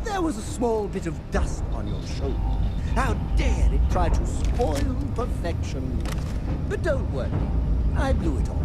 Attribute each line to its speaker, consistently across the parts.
Speaker 1: There was a small bit of dust on your shoulder. How dare it try to spoil perfection? But don't worry, I blew it off.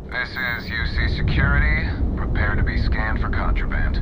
Speaker 2: This is UC Security. Prepare to be scanned for contraband.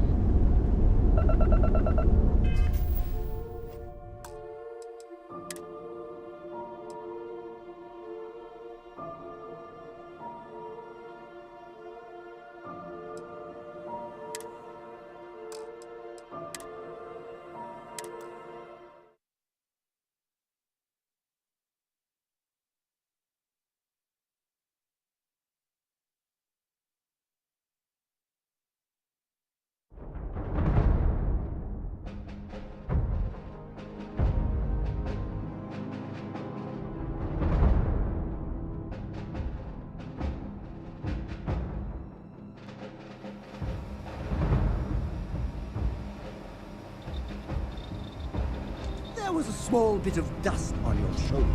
Speaker 1: There was a small bit of dust on your shoulder.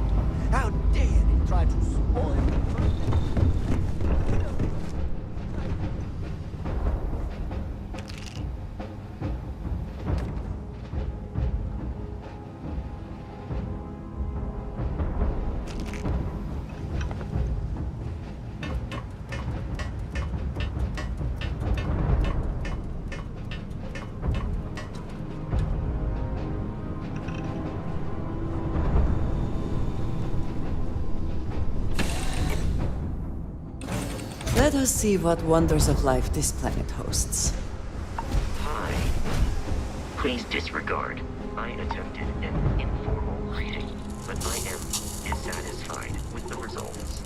Speaker 1: How dare it try to spoil perfection?
Speaker 3: Let us see what wonders of life this planet hosts.
Speaker 4: Hi. Please disregard. I attempted an informal greeting, but I am dissatisfied with the results.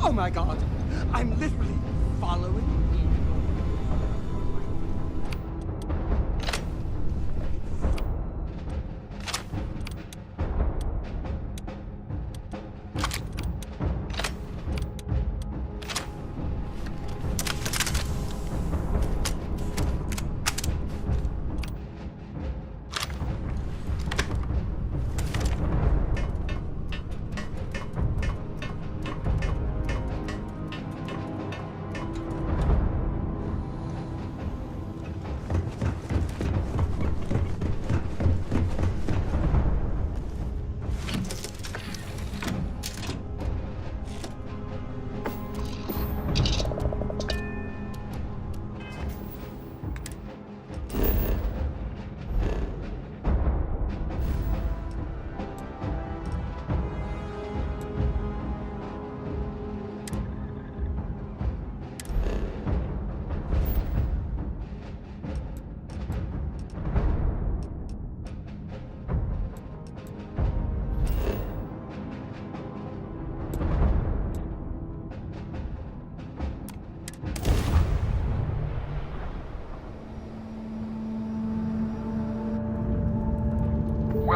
Speaker 1: Oh my god! I'm literally following you.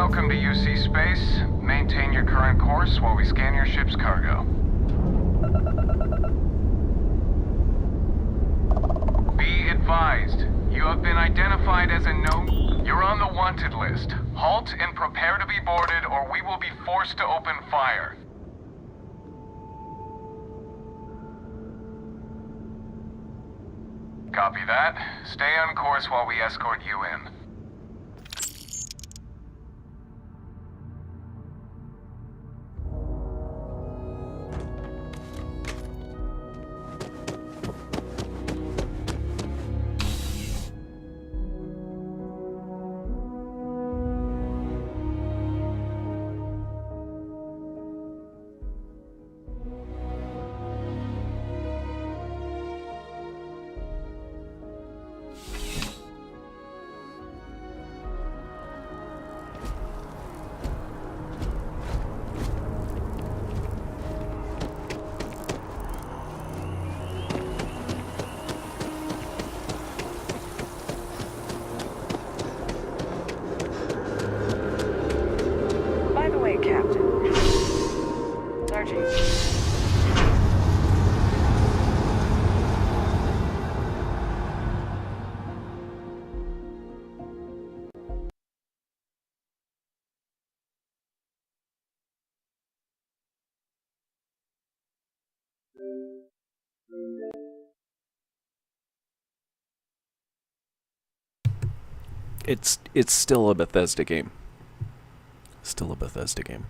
Speaker 2: Welcome to UC Space. Maintain your current course while we scan your ship's cargo. Be advised, you have been identified as a known... You're on the wanted list. Halt and prepare to be boarded, or we will be forced to open fire. Copy that. Stay on course while we escort you in.
Speaker 5: By the way, Captain. Sergeant.
Speaker 6: It's still a Bethesda game. Still a Bethesda game.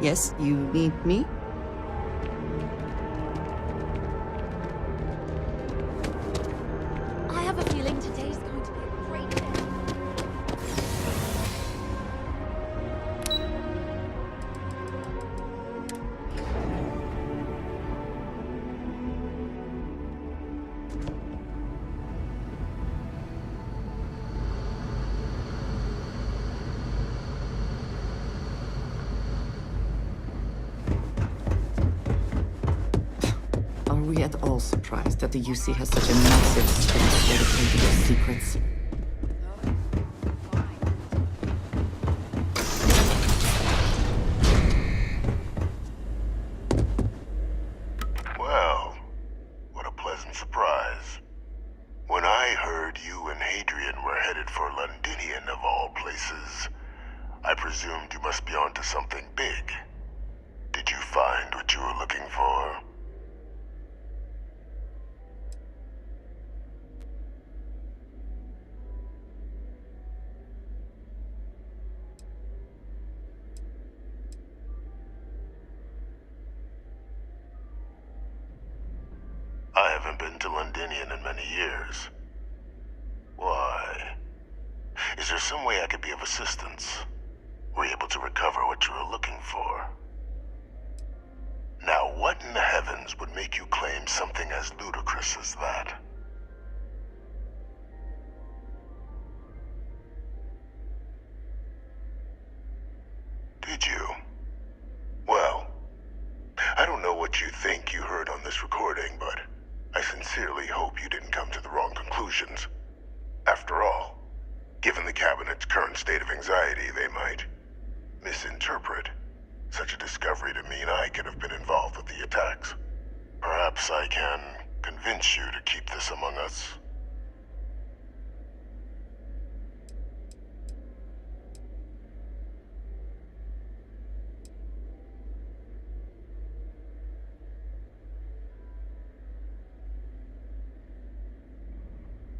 Speaker 3: Yes, you need me?
Speaker 7: I have a feeling today's going to be a great day.
Speaker 3: Are we at all surprised that the UC has such a massive space dedicated to secrets?
Speaker 8: Well, what a pleasant surprise. When I heard you and Hadrian were headed for Londinian of all places, I presumed you must be onto something big. Did you find what you were looking for? I haven't been to Londinian in many years. Why? Is there some way I could be of assistance? Were you able to recover what you were looking for? Now, what in the heavens would make you claim something as ludicrous as that? Did you? Well, I don't know what you think you heard on this recording, but I sincerely hope you didn't come to the wrong conclusions. After all, given the Cabinet's current state of anxiety, they might misinterpret such a discovery to mean I could have been involved with the attacks. Perhaps I can convince you to keep this among us.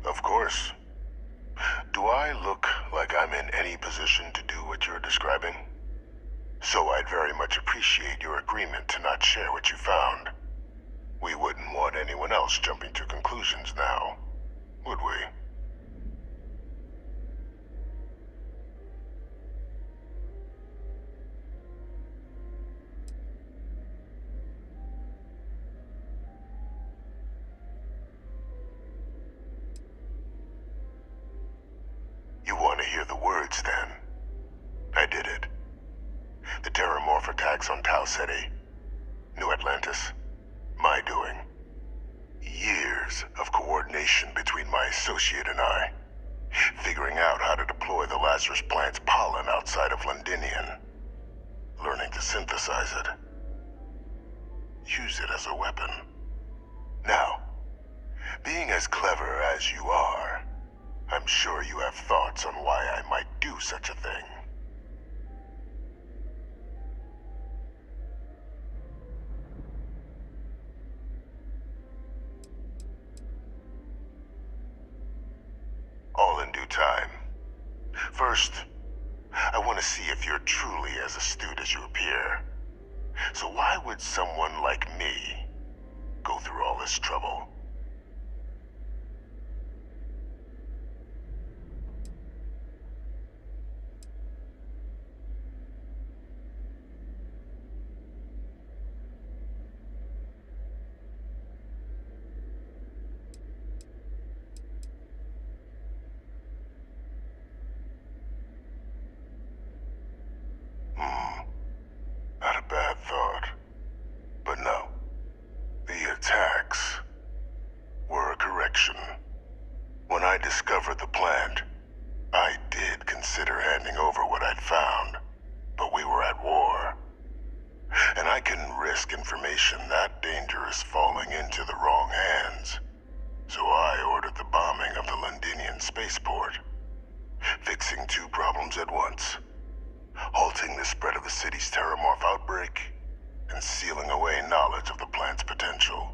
Speaker 8: Of course. Do I look like I'm in any position to do what you're describing? So I'd very much appreciate your agreement to not share what you found. We wouldn't want anyone else jumping to conclusions now, would we? You want to hear the words, then? I did it. The Terramorph attacks on Tau Ceti, New Atlantis, my doing. Years of coordination between my associate and I, figuring out how to deploy the Lazarus plant's pollen outside of Londinian, learning to synthesize it, use it as a weapon. Now, being as clever as you are, I'm sure you have thoughts on why I might do such a thing. All in due time. First, I want to see if you're truly as astute as you appear. So why would someone like me go through all this trouble? Not a bad thought. But no. The attacks were a correction. When I discovered the plant, I did consider handing over what I'd found, but we were at war. And I couldn't risk information that dangerous falling into the wrong hands. So I ordered the bombing of the Londinian spaceport, fixing two problems at once. Halting the spread of the city's Terramorph outbreak, and sealing away knowledge of the plant's potential.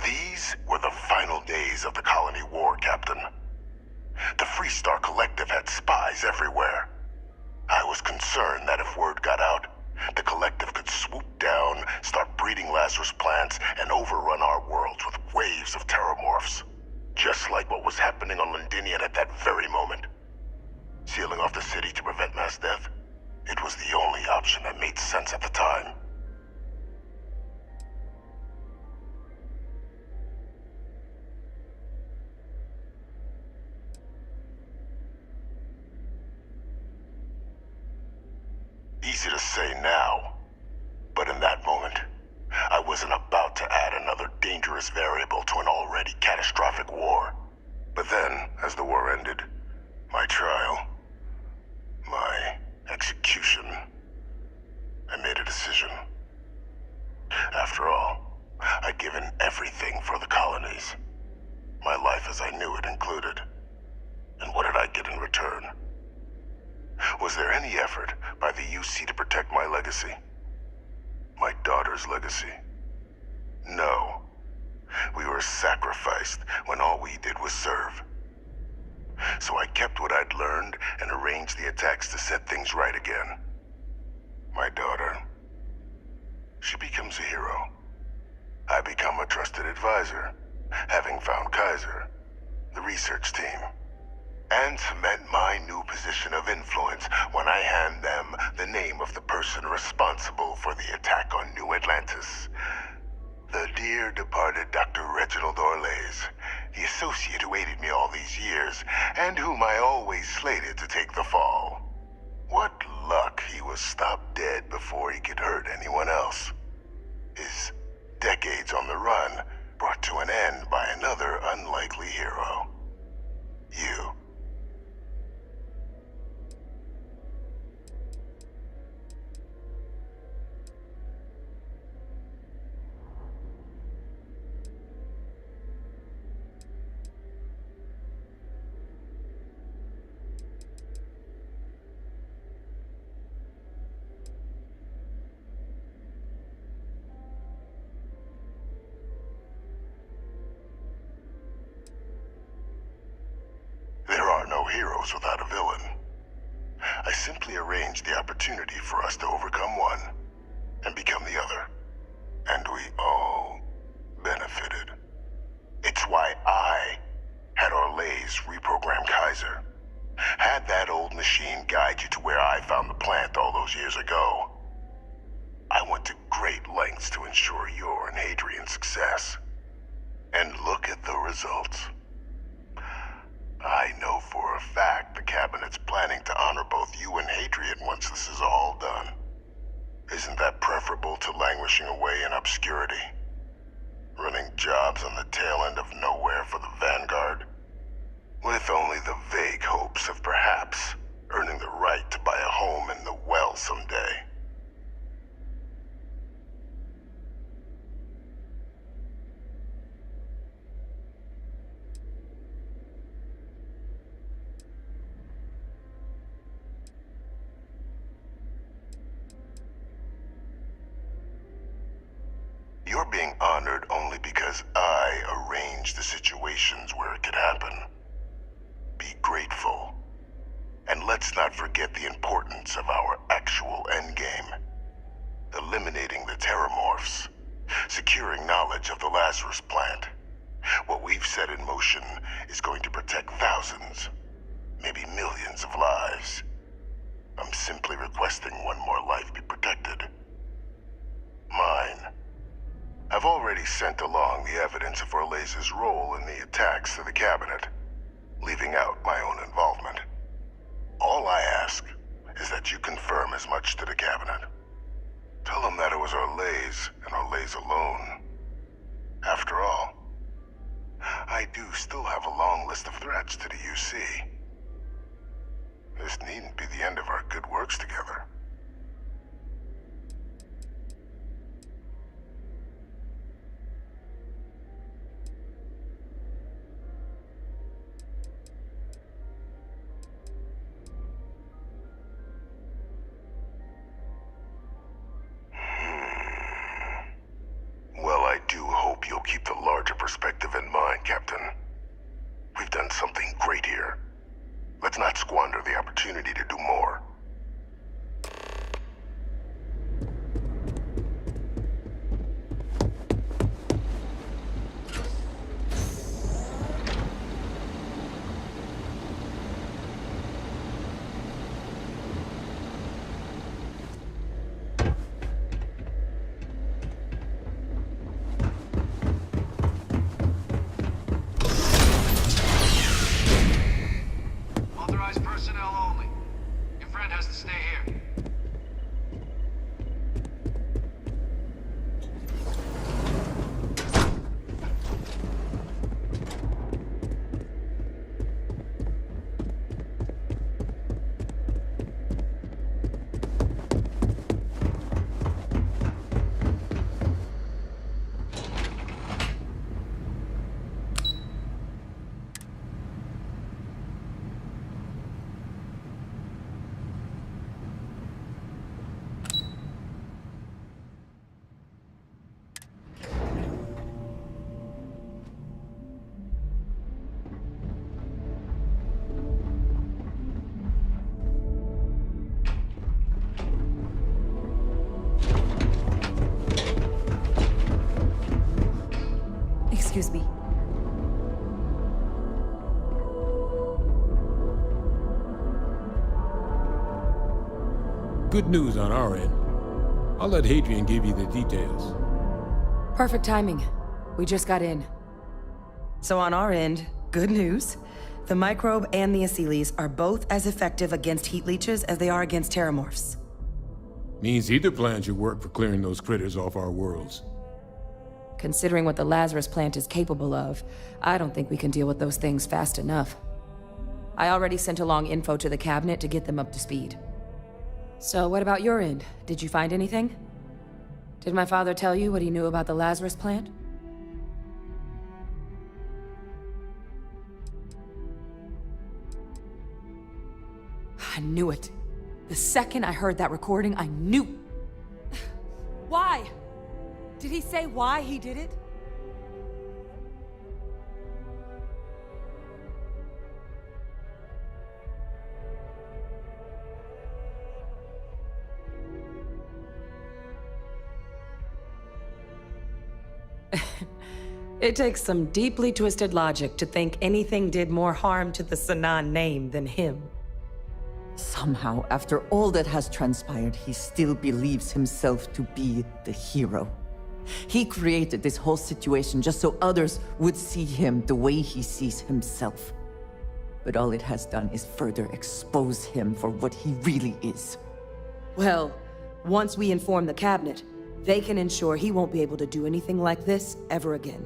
Speaker 8: These were the final days of the colony war, Captain. The Freestar Collective had spies everywhere. I was concerned that if word got out, the Collective could swoop down, start breeding Lazarus plants, and overrun our worlds with waves of Terramorphs. Just like what was happening on Londinian at that very moment. Sealing off the city to prevent mass death? It was the only option that made sense at the time. Easy to say now, but in that moment, I wasn't about to add another dangerous variable to an already catastrophic war. But then, as the war ended, my trial, my execution, I made a decision. After all, I'd given everything for the colonies. My life as I knew it included. And what did I get in return? Was there any effort by the UC to protect my legacy? My daughter's legacy? No. We were sacrificed when all we did was serve. So I kept what I'd learned and arranged the attacks to set things right again. My daughter, she becomes a hero. I become a trusted advisor, having found Kaiser, the research team, and cement my new position of influence when I hand them the name of the person responsible for the attack on New Atlantis. The dear departed Dr. Reginald Orlays, the associate who aided me all these years, and whom I always slated to take the fall. What luck he was stopped dead before he could hurt anyone else. His decades on the run brought to an end by another unlikely hero. You. There are no heroes without a villain. I simply arranged the opportunity for us to overcome one and become the other. And we all benefited. It's why I had Orlays reprogram Kaiser. Had that old machine guide you to where I found the plant all those years ago. I went to great lengths to ensure your and Hadrian's success. And look at the results. I know for a fact the Cabinet's planning to honor both you and Hadrian once this is all done. Isn't that preferable to languishing away in obscurity? Running jobs on the tail end of nowhere for the Vanguard? With only the vague hopes of perhaps earning the right to buy a home in the well someday. You're being honored only because I arranged the situations where it could happen. Be grateful. And let's not forget the importance of our actual endgame. Eliminating the terramorphs. Securing knowledge of the Lazarus plant. What we've set in motion is going to protect thousands, maybe millions of lives. I'm simply requesting one more life be protected. Mine. I've already sent along the evidence of Orlays' role in the attacks to the Cabinet, leaving out my own involvement. All I ask is that you confirm as much to the Cabinet. Tell them that it was Orlays and Orlays alone. After all, I do still have a long list of threats to the UC. This needn't be the end of our good works together. You'll keep the larger perspective in mind, Captain. We've done something great here. Let's not squander the opportunity to do more.
Speaker 2: Authorized personnel only. Your friend
Speaker 5: Excuse me.
Speaker 9: Good news on our end. I'll let Hadrian give you the details.
Speaker 10: Perfect timing. We just got in. So on our end, good news. The microbe and the Asylees are both as effective against heat leeches as they are against terramorphs.
Speaker 9: Means either plan should work for clearing those critters off our worlds.
Speaker 10: Considering what the Lazarus plant is capable of, I don't think we can deal with those things fast enough. I already sent along info to the cabinet to get them up to speed. So what about your end? Did you find anything? Did my father tell you what he knew about the Lazarus plant? I knew it. The second I heard that recording, I knew. Why? Did he say why he did it? It takes some deeply twisted logic to think anything did more harm to the Sanan name than him.
Speaker 3: Somehow, after all that has transpired, he still believes himself to be the hero. He created this whole situation just so others would see him the way he sees himself. But all it has done is further expose him for what he really is.
Speaker 10: Well, once we inform the cabinet, they can ensure he won't be able to do anything like this ever again.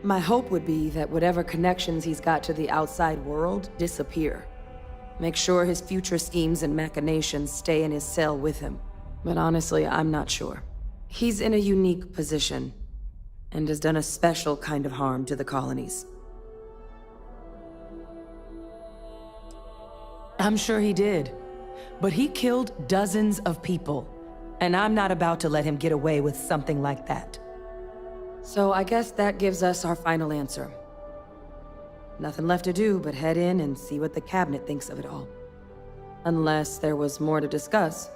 Speaker 10: My hope would be that whatever connections he's got to the outside world disappear. Make sure his future schemes and machinations stay in his cell with him. But honestly, I'm not sure. He's in a unique position, and has done a special kind of harm to the colonies. I'm sure he did, but he killed dozens of people, and I'm not about to let him get away with something like that. So I guess that gives us our final answer. Nothing left to do but head in and see what the cabinet thinks of it all. Unless there was more to discuss.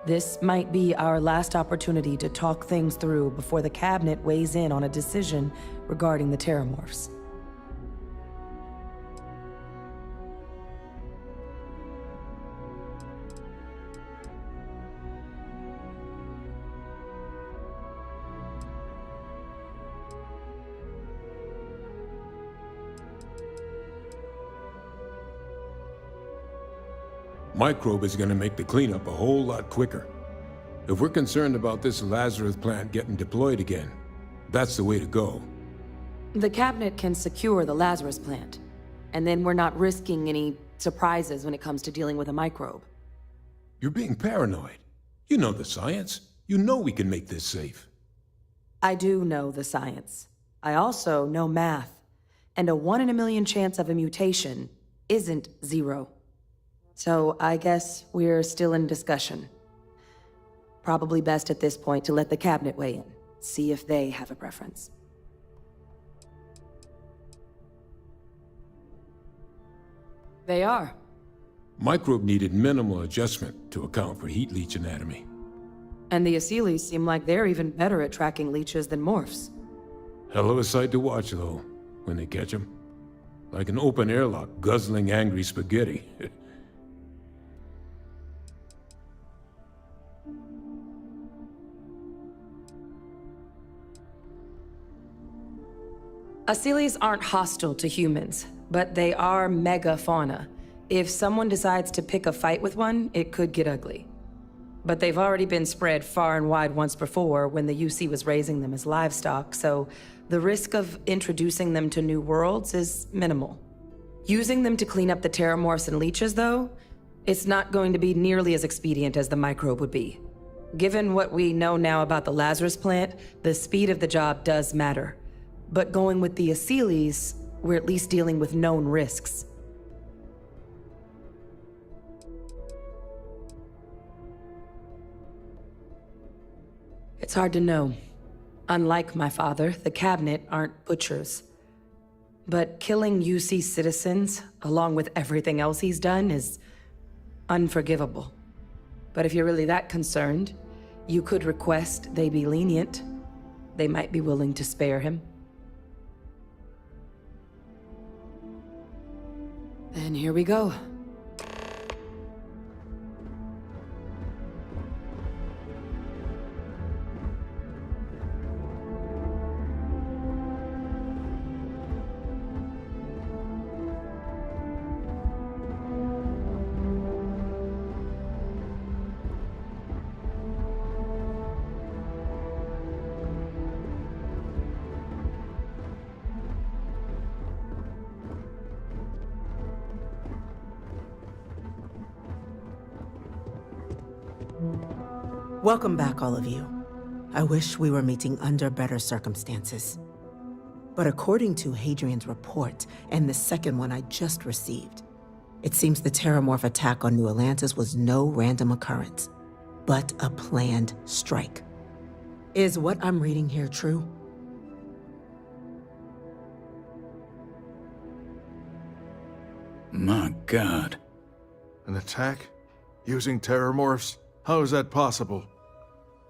Speaker 10: This might be our last opportunity to talk things through before the cabinet weighs in on a decision regarding the terramorphs.
Speaker 9: Microbe is gonna make the cleanup a whole lot quicker. If we're concerned about this Lazarus plant getting deployed again, that's the way to go.
Speaker 10: The cabinet can secure the Lazarus plant, and then we're not risking any surprises when it comes to dealing with a microbe.
Speaker 9: You're being paranoid. You know the science. You know we can make this safe.
Speaker 10: I do know the science. I also know math, and a 1 in a million chance of a mutation isn't 0. So I guess we're still in discussion. Probably best at this point to let the cabinet weigh in, see if they have a preference. They are.
Speaker 9: Microbe needed minimal adjustment to account for heat leech anatomy.
Speaker 10: And the Asylees seem like they're even better at tracking leeches than morphs.
Speaker 9: Hell of a sight to watch, though, when they catch them. Like an open airlock guzzling angry spaghetti.
Speaker 10: Asylees aren't hostile to humans, but they are megafauna. If someone decides to pick a fight with one, it could get ugly. But they've already been spread far and wide once before when the UC was raising them as livestock, so the risk of introducing them to new worlds is minimal. Using them to clean up the terramorphs and leeches, though, it's not going to be nearly as expedient as the microbe would be. Given what we know now about the Lazarus plant, the speed of the job does matter. But going with the Asylees, we're at least dealing with known risks. It's hard to know. Unlike my father, the cabinet aren't butchers. But killing UC citizens, along with everything else he's done, is unforgivable. But if you're really that concerned, you could request they be lenient. They might be willing to spare him. Then here we go.
Speaker 11: Welcome back, all of you. I wish we were meeting under better circumstances. But according to Hadrian's report, and the second one I just received, it seems the Terramorph attack on New Atlantis was no random occurrence, but a planned strike. Is what I'm reading here true?
Speaker 12: My God.
Speaker 13: An attack? Using terramorphs? How is that possible?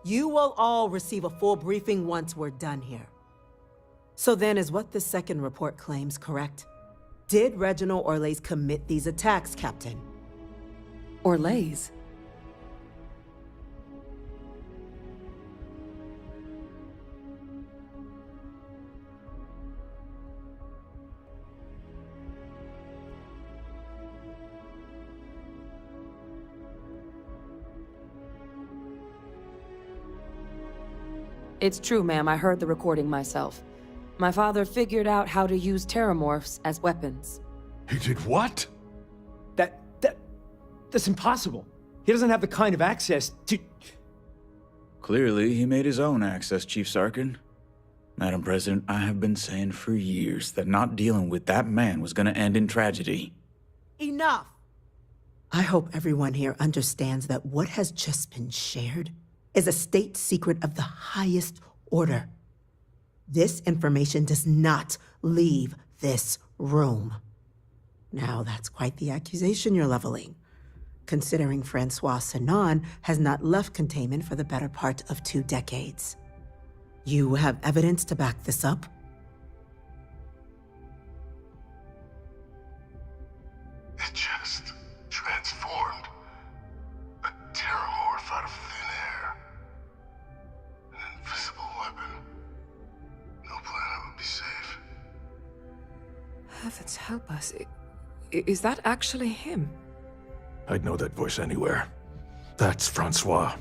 Speaker 11: You will all receive a full briefing once we're done here. So then, is what the second report claims correct? Did Reginald Orlays commit these attacks, Captain?
Speaker 10: Orlays? It's true, ma'am. I heard the recording myself. My father figured out how to use terramorphs as weapons.
Speaker 13: He did what?
Speaker 14: That's impossible. He doesn't have the kind of access to...
Speaker 12: Clearly, he made his own access, Chief Sarkin. Madam President, I have been saying for years that not dealing with that man was gonna end in tragedy.
Speaker 11: Enough! I hope everyone here understands that what has just been shared is a state secret of the highest order. This information does not leave this room. Now, that's quite the accusation you're leveling, considering Francois Sinon has not left containment for the better part of 2 decades. You have evidence to back this up?
Speaker 8: It just transformed. A terramorph out of thin air. An invisible weapon. No planet would be safe.
Speaker 5: Heavens help us. Is that actually him?
Speaker 13: I'd know that voice anywhere. That's Francois.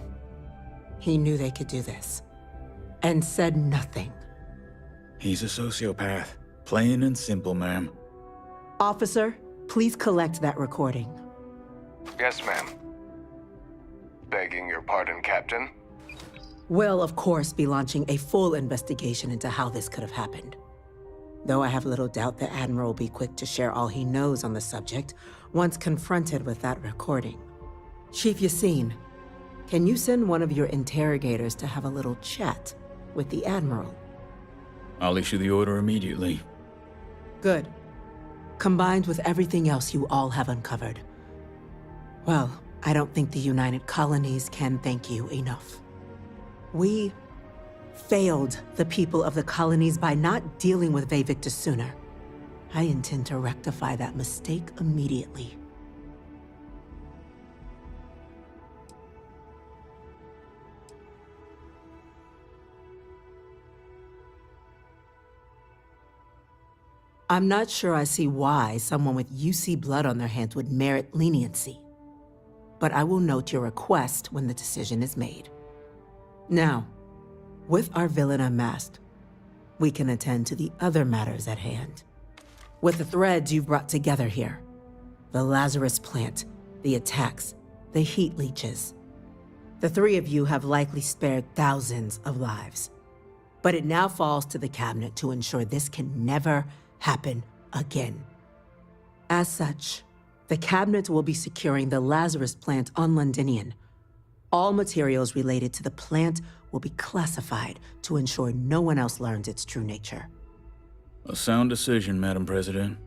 Speaker 11: He knew they could do this, and said nothing.
Speaker 12: He's a sociopath. Plain and simple, ma'am.
Speaker 11: Officer, please collect that recording.
Speaker 2: Yes, ma'am. Begging your pardon, Captain.
Speaker 11: We'll, of course, be launching a full investigation into how this could have happened. Though I have little doubt the Admiral will be quick to share all he knows on the subject once confronted with that recording. Chief Yassine, can you send one of your interrogators to have a little chat with the Admiral?
Speaker 12: I'll issue the order immediately.
Speaker 11: Good. Combined with everything else you all have uncovered. Well, I don't think the United Colonies can thank you enough. We failed the people of the colonies by not dealing with Vevictus sooner. I intend to rectify that mistake immediately. I'm not sure I see why someone with UC blood on their hands would merit leniency. But I will note your request when the decision is made. Now, with our villain unmasked, we can attend to the other matters at hand. With the threads you've brought together here, the Lazarus plant, the attacks, the heat leeches, the 3 of you have likely spared thousands of lives. But it now falls to the cabinet to ensure this can never happen again. As such, the cabinet will be securing the Lazarus plant on Londinian. All materials related to the plant will be classified to ensure no one else learns its true nature.
Speaker 12: A sound decision, Madam President.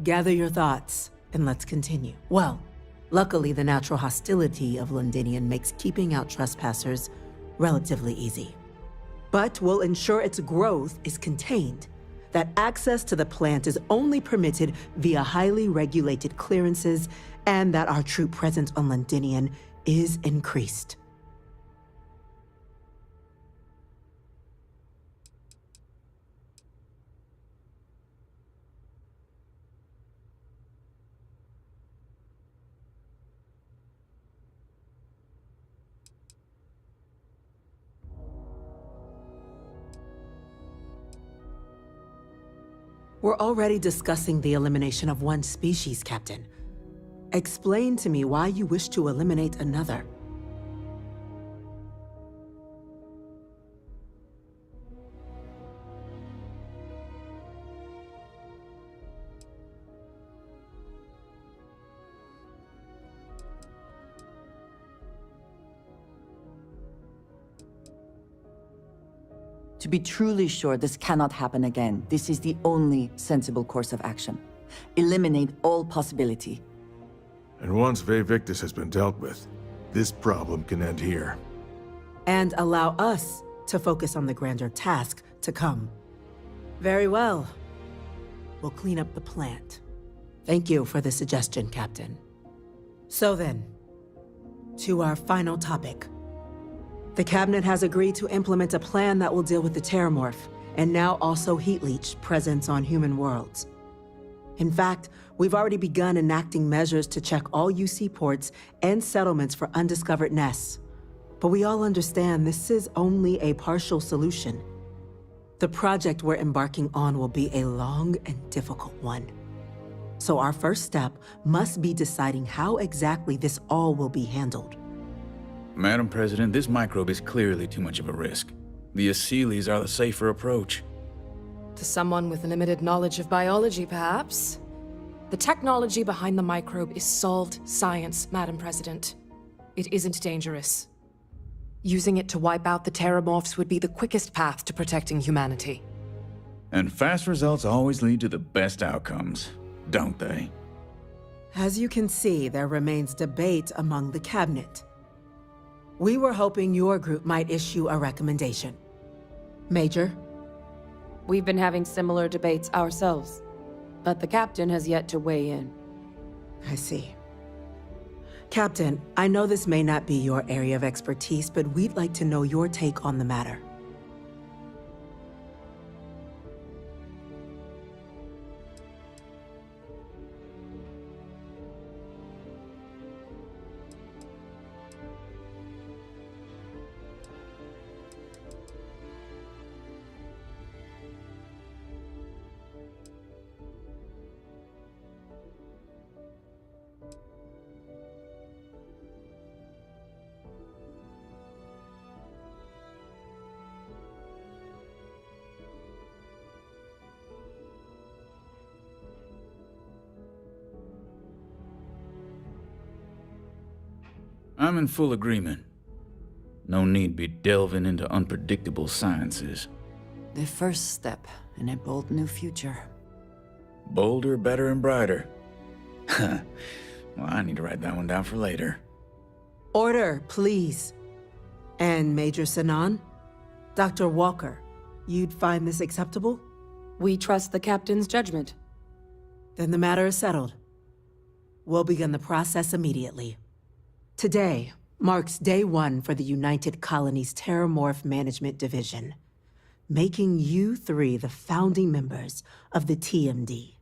Speaker 11: Gather your thoughts, and let's continue. Well, luckily the natural hostility of Londinian makes keeping out trespassers relatively easy. But we'll ensure its growth is contained, that access to the plant is only permitted via highly regulated clearances, and that our troop presence on Londinian is increased. We're already discussing the elimination of one species, Captain. Explain to me why you wish to eliminate another.
Speaker 3: To be truly sure this cannot happen again, this is the only sensible course of action. Eliminate all possibility.
Speaker 13: And once Victus has been dealt with, this problem can end here.
Speaker 11: And allow us to focus on the grander task to come. Very well. We'll clean up the plant. Thank you for the suggestion, Captain. So then, to our final topic. The Cabinet has agreed to implement a plan that will deal with the Terramorph, and now also Heat Leech presence on human worlds. In fact, we've already begun enacting measures to check all UC ports and settlements for undiscovered nests. But we all understand this is only a partial solution. The project we're embarking on will be a long and difficult one. So our first step must be deciding how exactly this all will be handled.
Speaker 12: Madam President, this microbe is clearly too much of a risk. The Aseles are the safer approach.
Speaker 10: To someone with limited knowledge of biology, perhaps? The technology behind the microbe is solved science, Madam President. It isn't dangerous. Using it to wipe out the Terramorphs would be the quickest path to protecting humanity.
Speaker 12: And fast results always lead to the best outcomes, don't they?
Speaker 11: As you can see, there remains debate among the Cabinet. We were hoping your group might issue a recommendation. Major?
Speaker 10: We've been having similar debates ourselves, but the Captain has yet to weigh in.
Speaker 11: I see. Captain, I know this may not be your area of expertise, but we'd like to know your take on the matter.
Speaker 12: I'm in full agreement. No need be delving into unpredictable sciences.
Speaker 3: The first step in a bold new future.
Speaker 12: Bolder, better, and brighter. Well, I need to write that one down for later.
Speaker 11: Order, please. And Major Sinan? Dr. Walker, you'd find this acceptable?
Speaker 10: We trust the Captain's judgment.
Speaker 11: Then the matter is settled. We'll begin the process immediately. Today marks day one for the United Colonies Terramorph Management Division. making you three the founding members of the TMD.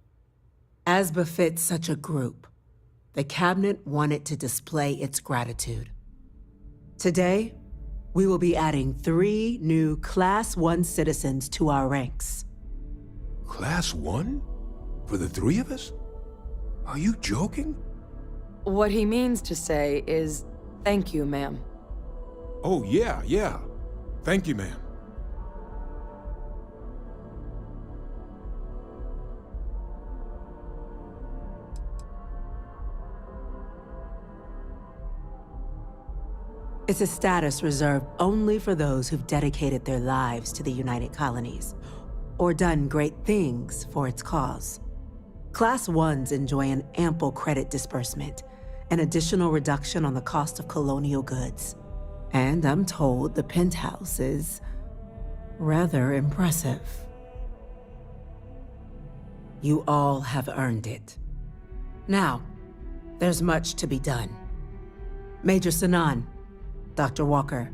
Speaker 11: As befits such a group, the Cabinet wanted to display its gratitude. Today, we will be adding 3 new Class 1 citizens to our ranks.
Speaker 9: Class 1? For the 3 of us? Are you joking?
Speaker 10: What he means to say is, thank you, ma'am.
Speaker 9: Oh, yeah. Thank you, ma'am.
Speaker 11: It's a status reserved only for those who've dedicated their lives to the United Colonies, or done great things for its cause. Class 1s enjoy an ample credit disbursement, an additional reduction on the cost of colonial goods. And I'm told the penthouse is rather impressive. You all have earned it. Now, there's much to be done. Major Sanan, Dr. Walker,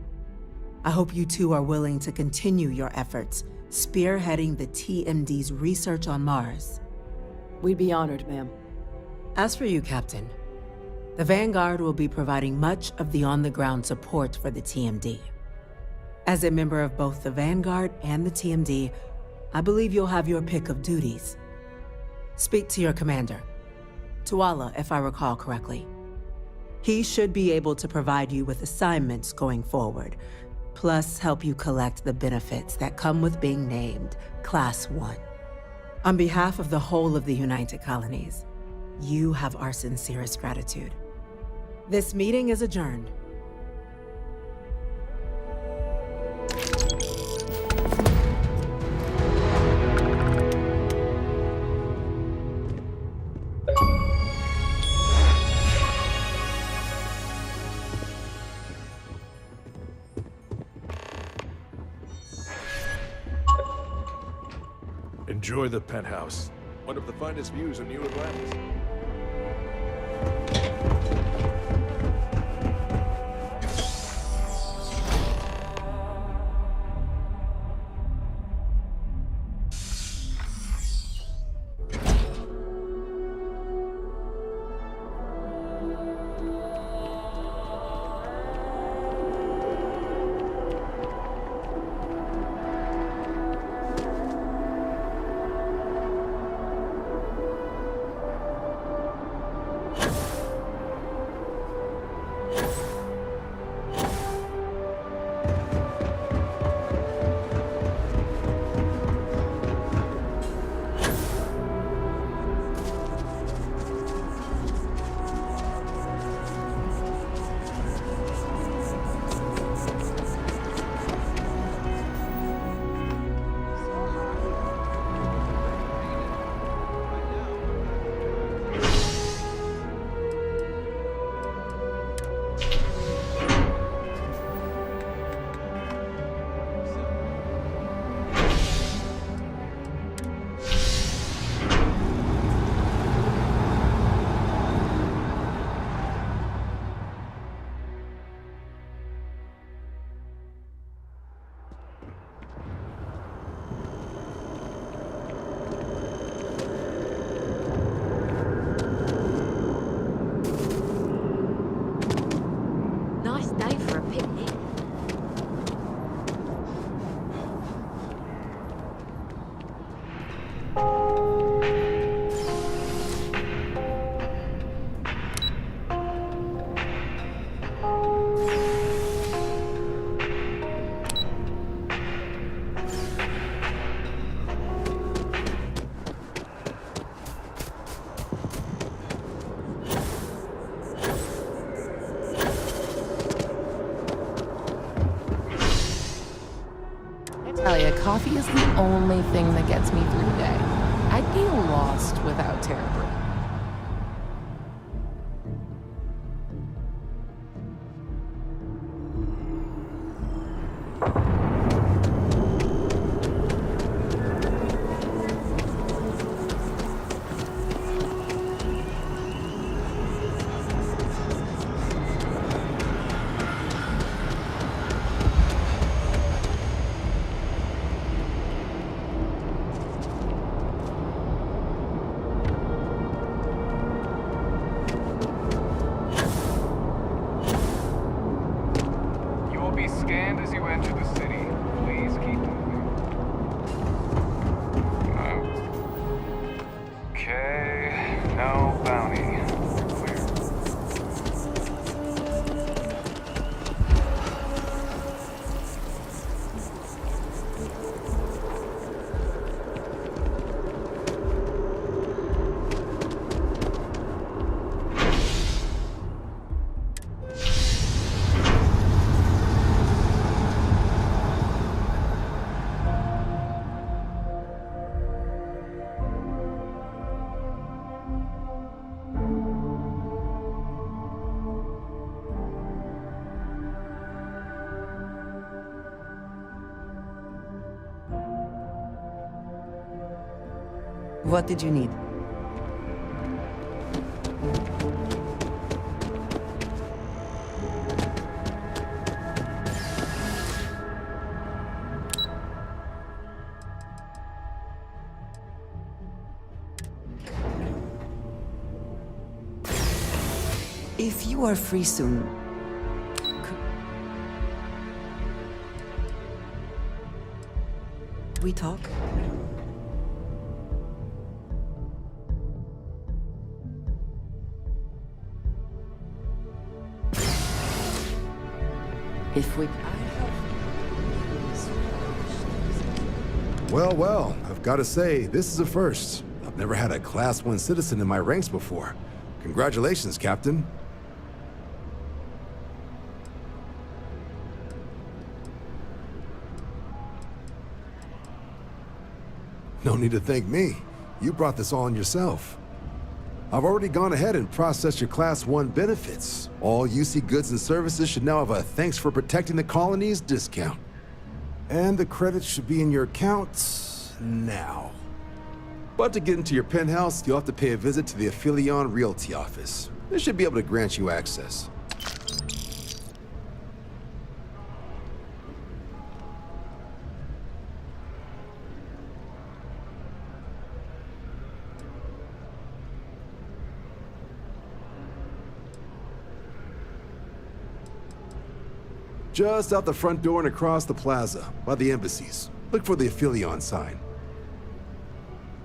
Speaker 11: I hope you two are willing to continue your efforts spearheading the TMD's research on Mars.
Speaker 10: We'd be honored, ma'am.
Speaker 11: As for you, Captain, the Vanguard will be providing much of the on-the-ground support for the TMD. As a member of both the Vanguard and the TMD, I believe you'll have your pick of duties. Speak to your commander, Tuala, if I recall correctly. He should be able to provide you with assignments going forward, plus help you collect the benefits that come with being named Class 1. On behalf of the whole of the United Colonies, you have our sincerest gratitude. This meeting is adjourned.
Speaker 13: Enjoy the penthouse. One of the finest views in New Atlantis.
Speaker 7: Nice day for a picnic.
Speaker 15: Tell ya, coffee is the only thing that gets me through the day. I'd be lost without Terra Brew.
Speaker 2: No bounty. Clear.
Speaker 3: What did you need? If you are free soon, could we talk? If we...
Speaker 16: Well, well, I've got to say, this is a first. I've never had a Class 1 citizen in my ranks before. Congratulations, Captain. No need to thank me. You brought this on yourself. I've already gone ahead and processed your Class 1 benefits. All UC goods and services should now have a thanks for protecting the colonies discount. And the credits should be in your account now. But to get into your penthouse, you'll have to pay a visit to the Aphelion Realty office. They should be able to grant you access. Just out the front door and across the plaza, by the embassies. Look for the Aphelion sign.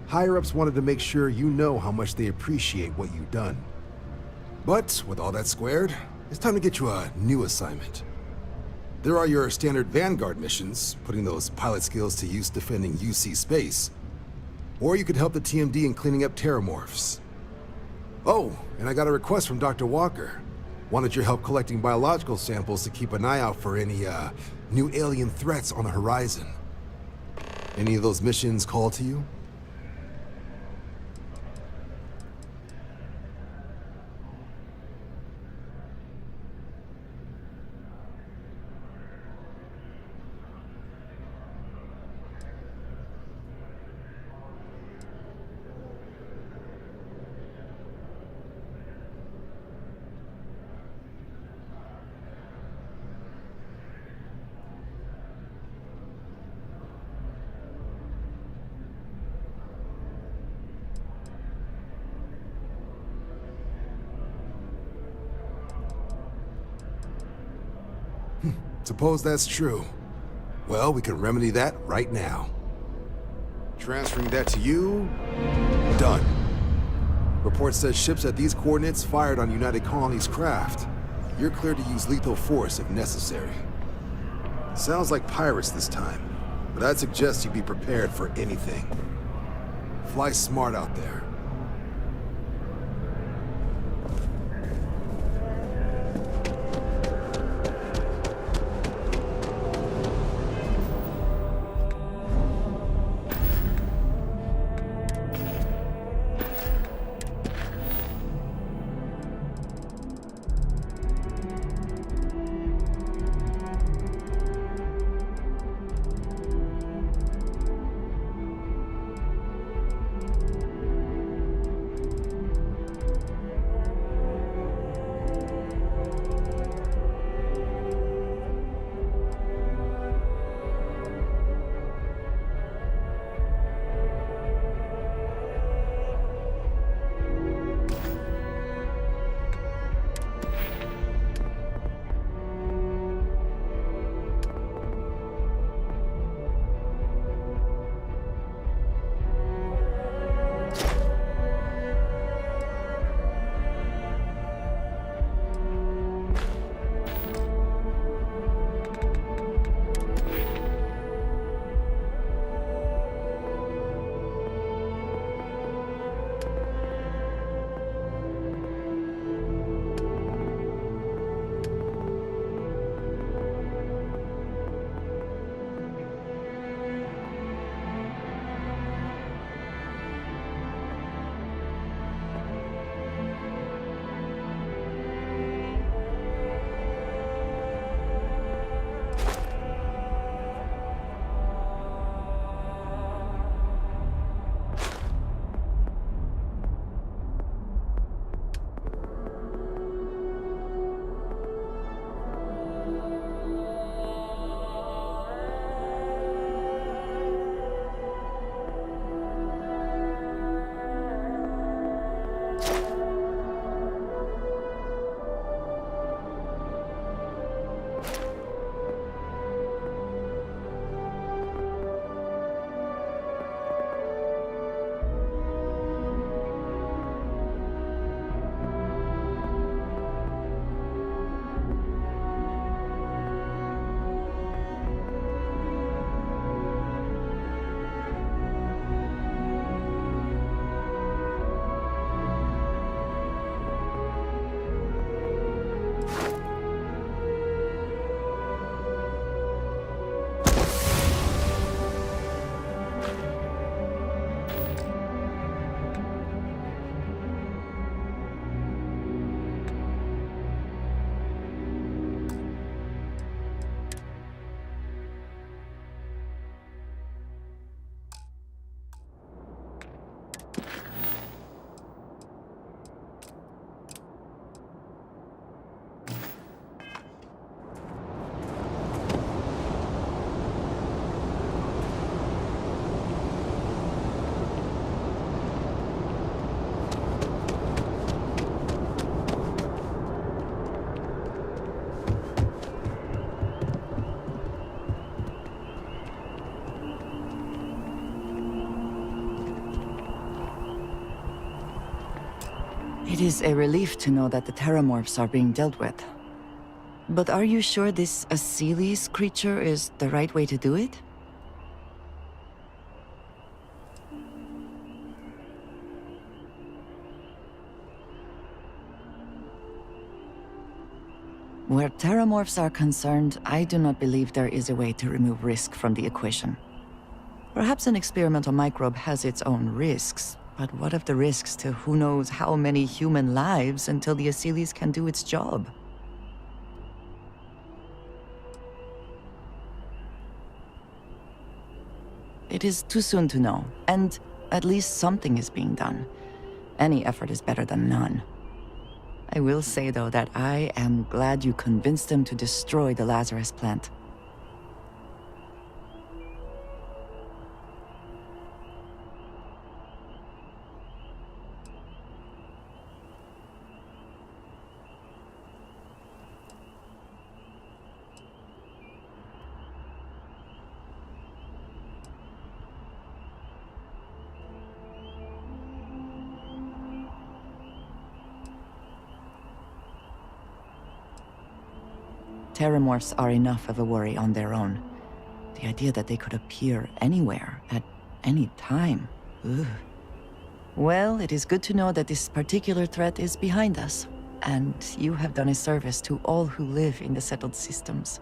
Speaker 16: Higher-ups wanted to make sure you know how much they appreciate what you've done. But with all that squared, it's time to get you a new assignment. There are your standard Vanguard missions, putting those pilot skills to use defending UC space. Or you could help the TMD in cleaning up terramorphs. Oh, and I got a request from Dr. Walker. Wanted your help collecting biological samples to keep an eye out for any, new alien threats on the horizon. Any of those missions call to you? Suppose that's true. Well, we can remedy that right now. Transferring that to you... Done. Report says ships at these coordinates fired on United Colonies craft. You're cleared to use lethal force if necessary. Sounds like pirates this time, but I'd suggest you be prepared for anything. Fly smart out there.
Speaker 3: It is a relief to know that the Terramorphs are being dealt with. But are you sure this Aseles creature is the right way to do it? Where Terramorphs are concerned, I do not believe there is a way to remove risk from the equation. Perhaps an experimental microbe has its own risks, but what of the risks to who knows how many human lives until the Aseles can do its job? It is too soon to know, and at least something is being done. Any effort is better than none. I will say, though, that I am glad you convinced them to destroy the Lazarus plant. Terramorphs are enough of a worry on their own. The idea that they could appear anywhere, at any time. Ugh. Well, it is good to know that this particular threat is behind us, and you have done a service to all who live in the settled systems.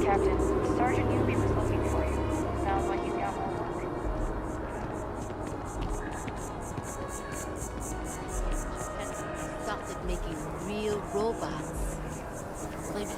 Speaker 17: Captain, Sergeant Yubi was looking for you. Sounds like you got more work.
Speaker 7: And started making real robots. Maybe.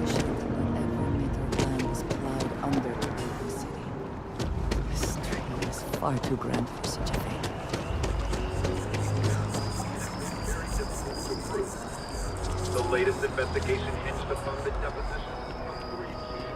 Speaker 3: wish that not every bit of land was plowed under to build the city. This tree is far too grand for such a thing.
Speaker 18: The latest investigation hinged upon the deposition of 3 key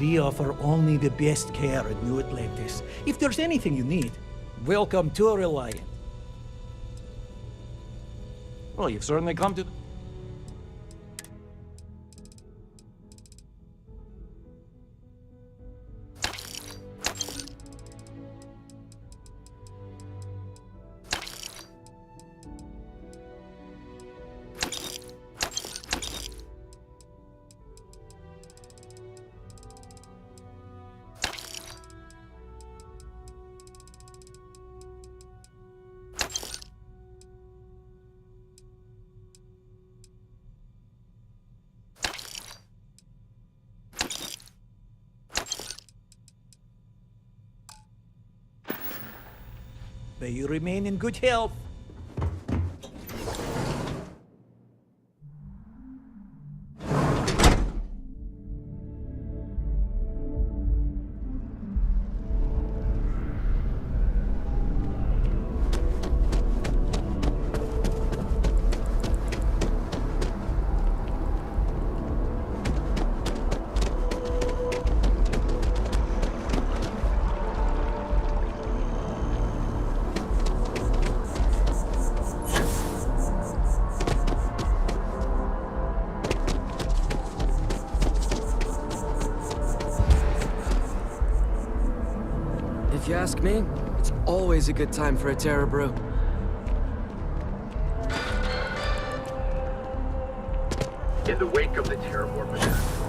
Speaker 19: We offer only the best care at New Atlantis. If there's anything you need, welcome to Reliant.
Speaker 14: Well, you've certainly come to...
Speaker 19: May you remain in good health.
Speaker 20: If you ask me, it's always a good time for a Terror Brew.
Speaker 18: In the wake of the Terramorph attack,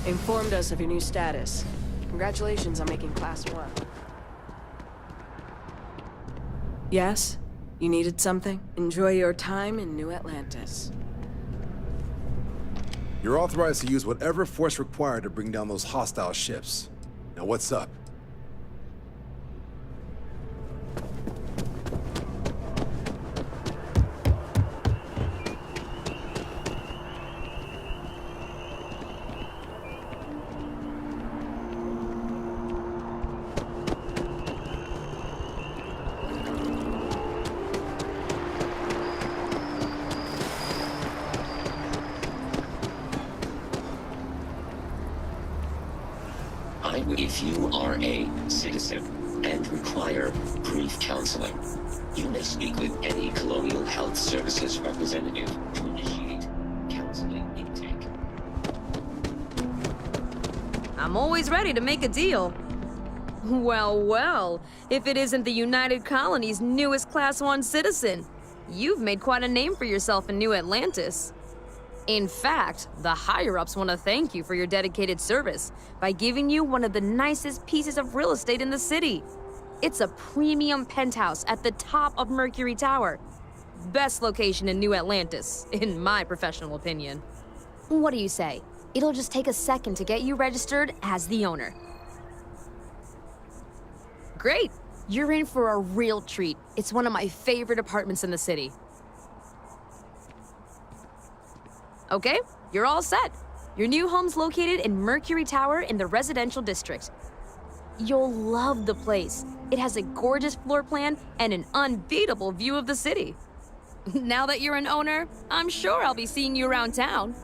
Speaker 10: Informed us of your new status. Congratulations on making Class 1. Yes? You needed something? Enjoy your time in New Atlantis.
Speaker 16: You're authorized to use whatever force required to bring down those hostile ships. Now what's up?
Speaker 4: If you are a citizen and require brief counseling, you may speak with any Colonial Health Services representative to initiate counseling intake.
Speaker 21: I'm always ready to make a deal. Well, well, if it isn't the United Colony's newest Class 1 citizen, you've made quite a name for yourself in New Atlantis. In fact, the higher-ups want to thank you for your dedicated service by giving you one of the nicest pieces of real estate in the city. It's a premium penthouse at the top of Mercury Tower. Best location in New Atlantis, in my professional opinion.
Speaker 7: What do you say? It'll just take a second to get you registered as the owner.
Speaker 21: Great!
Speaker 7: You're in for a real treat. It's one of my favorite apartments in the city.
Speaker 21: Okay, you're all set. Your new home's located in Mercury Tower in the residential district. You'll love the place. It has a gorgeous floor plan and an unbeatable view of the city. Now that you're an owner, I'm sure I'll be seeing you around town.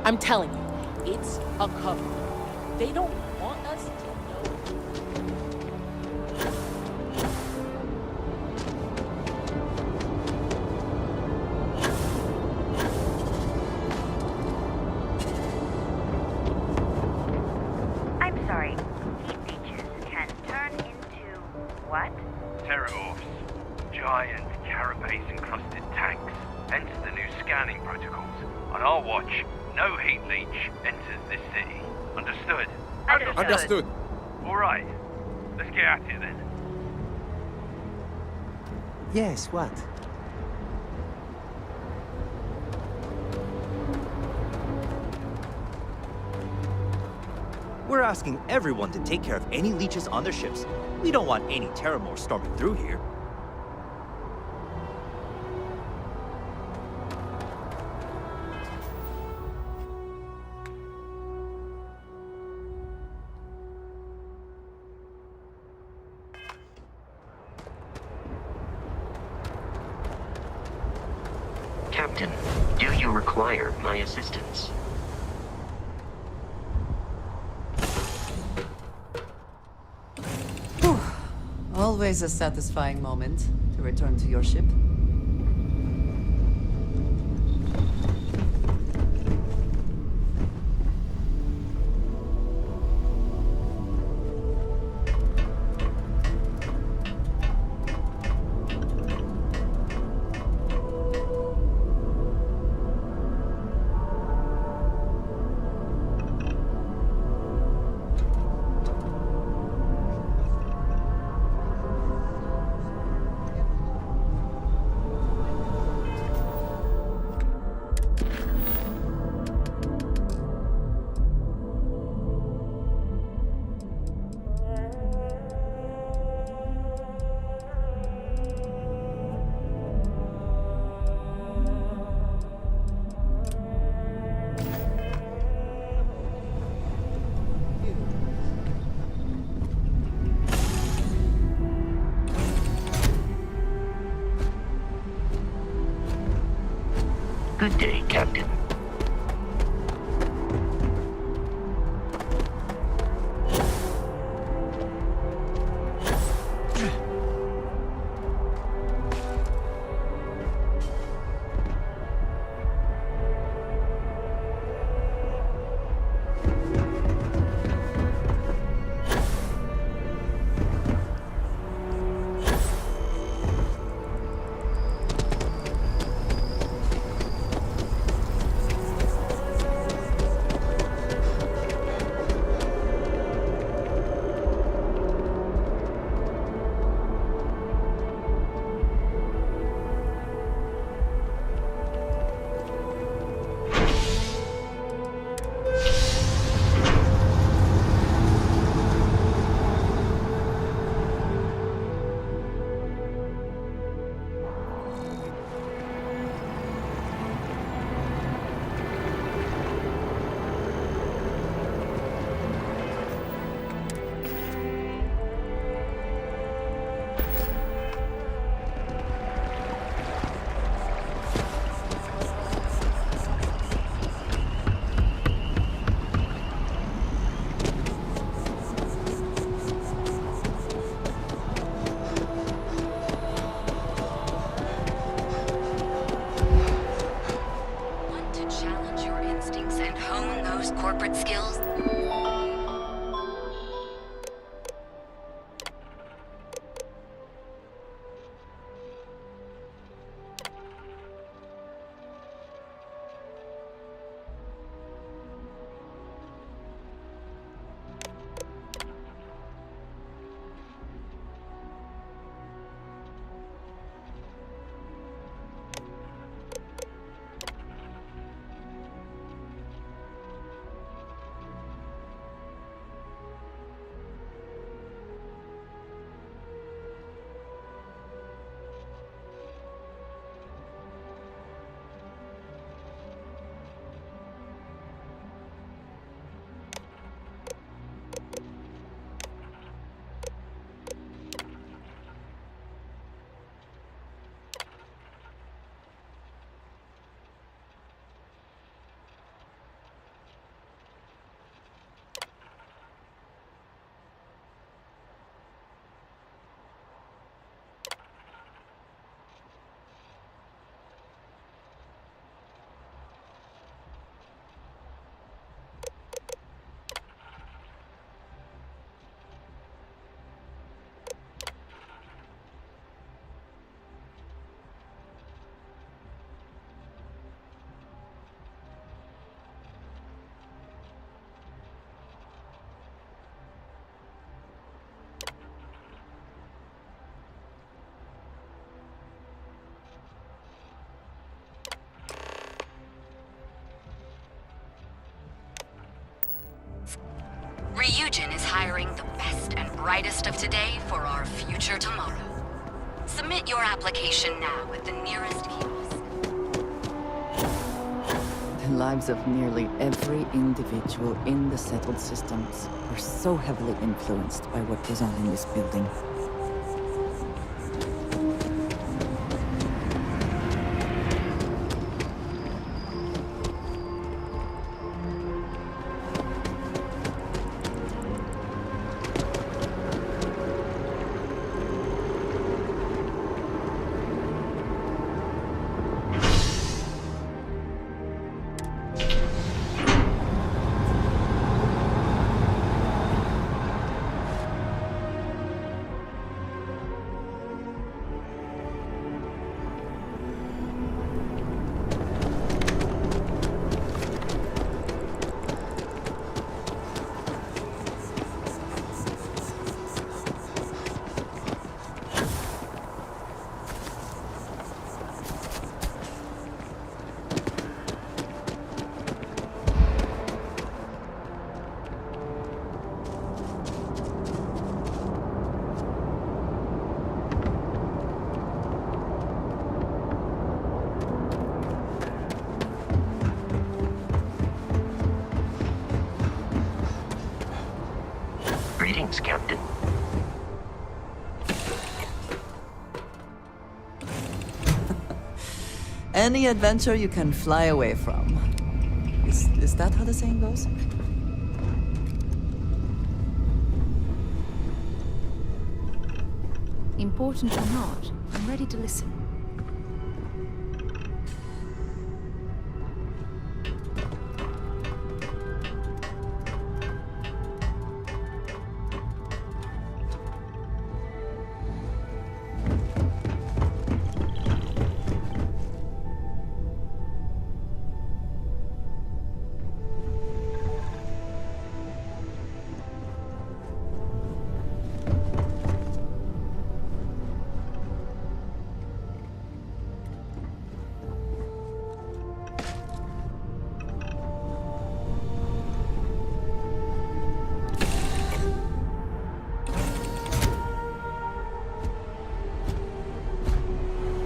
Speaker 1: I'm telling you, it's a cover. They don't want us to know.
Speaker 17: I'm sorry. Heat leeches can turn into what?
Speaker 18: Terrormorphs. Giant carapace-encrusted tanks. Hence the new scanning protocols. On our watch, no heat leech enters this city. Understood?
Speaker 13: Understood.
Speaker 18: All right. Let's get at it then.
Speaker 22: Yes, what?
Speaker 23: We're asking everyone to take care of any leeches on their ships. We don't want any Terramorphs storming through here.
Speaker 4: Captain, do you require my assistance?
Speaker 3: Always a satisfying moment to return to your ship.
Speaker 4: Good day, Captain.
Speaker 6: Ryujin is hiring the best and brightest of today for our future tomorrow. Submit your application now at the nearest kiosk.
Speaker 3: The lives of nearly every individual in the settled systems are so heavily influenced by what goes on in this building.
Speaker 4: Greetings, Captain.
Speaker 3: Any adventure you can fly away from. Is that how the saying goes?
Speaker 8: Important or not, I'm ready to listen.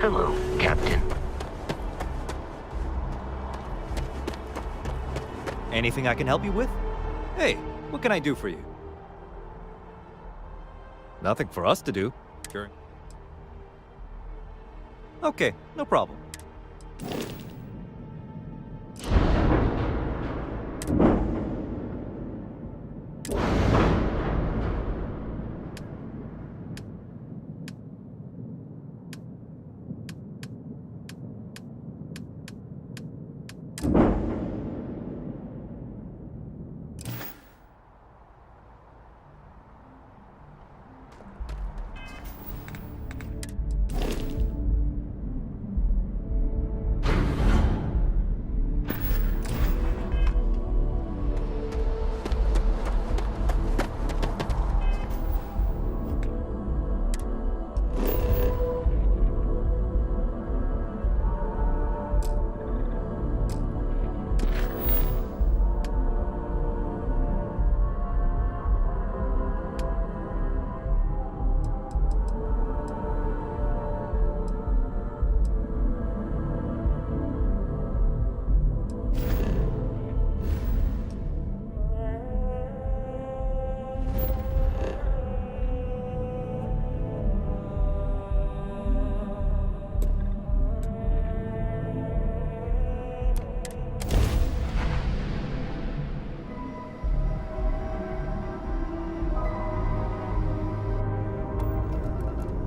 Speaker 4: Hello, Captain.
Speaker 23: Anything I can help you with? Hey, what can I do for you? Nothing for us to do. Sure. Okay, no problem.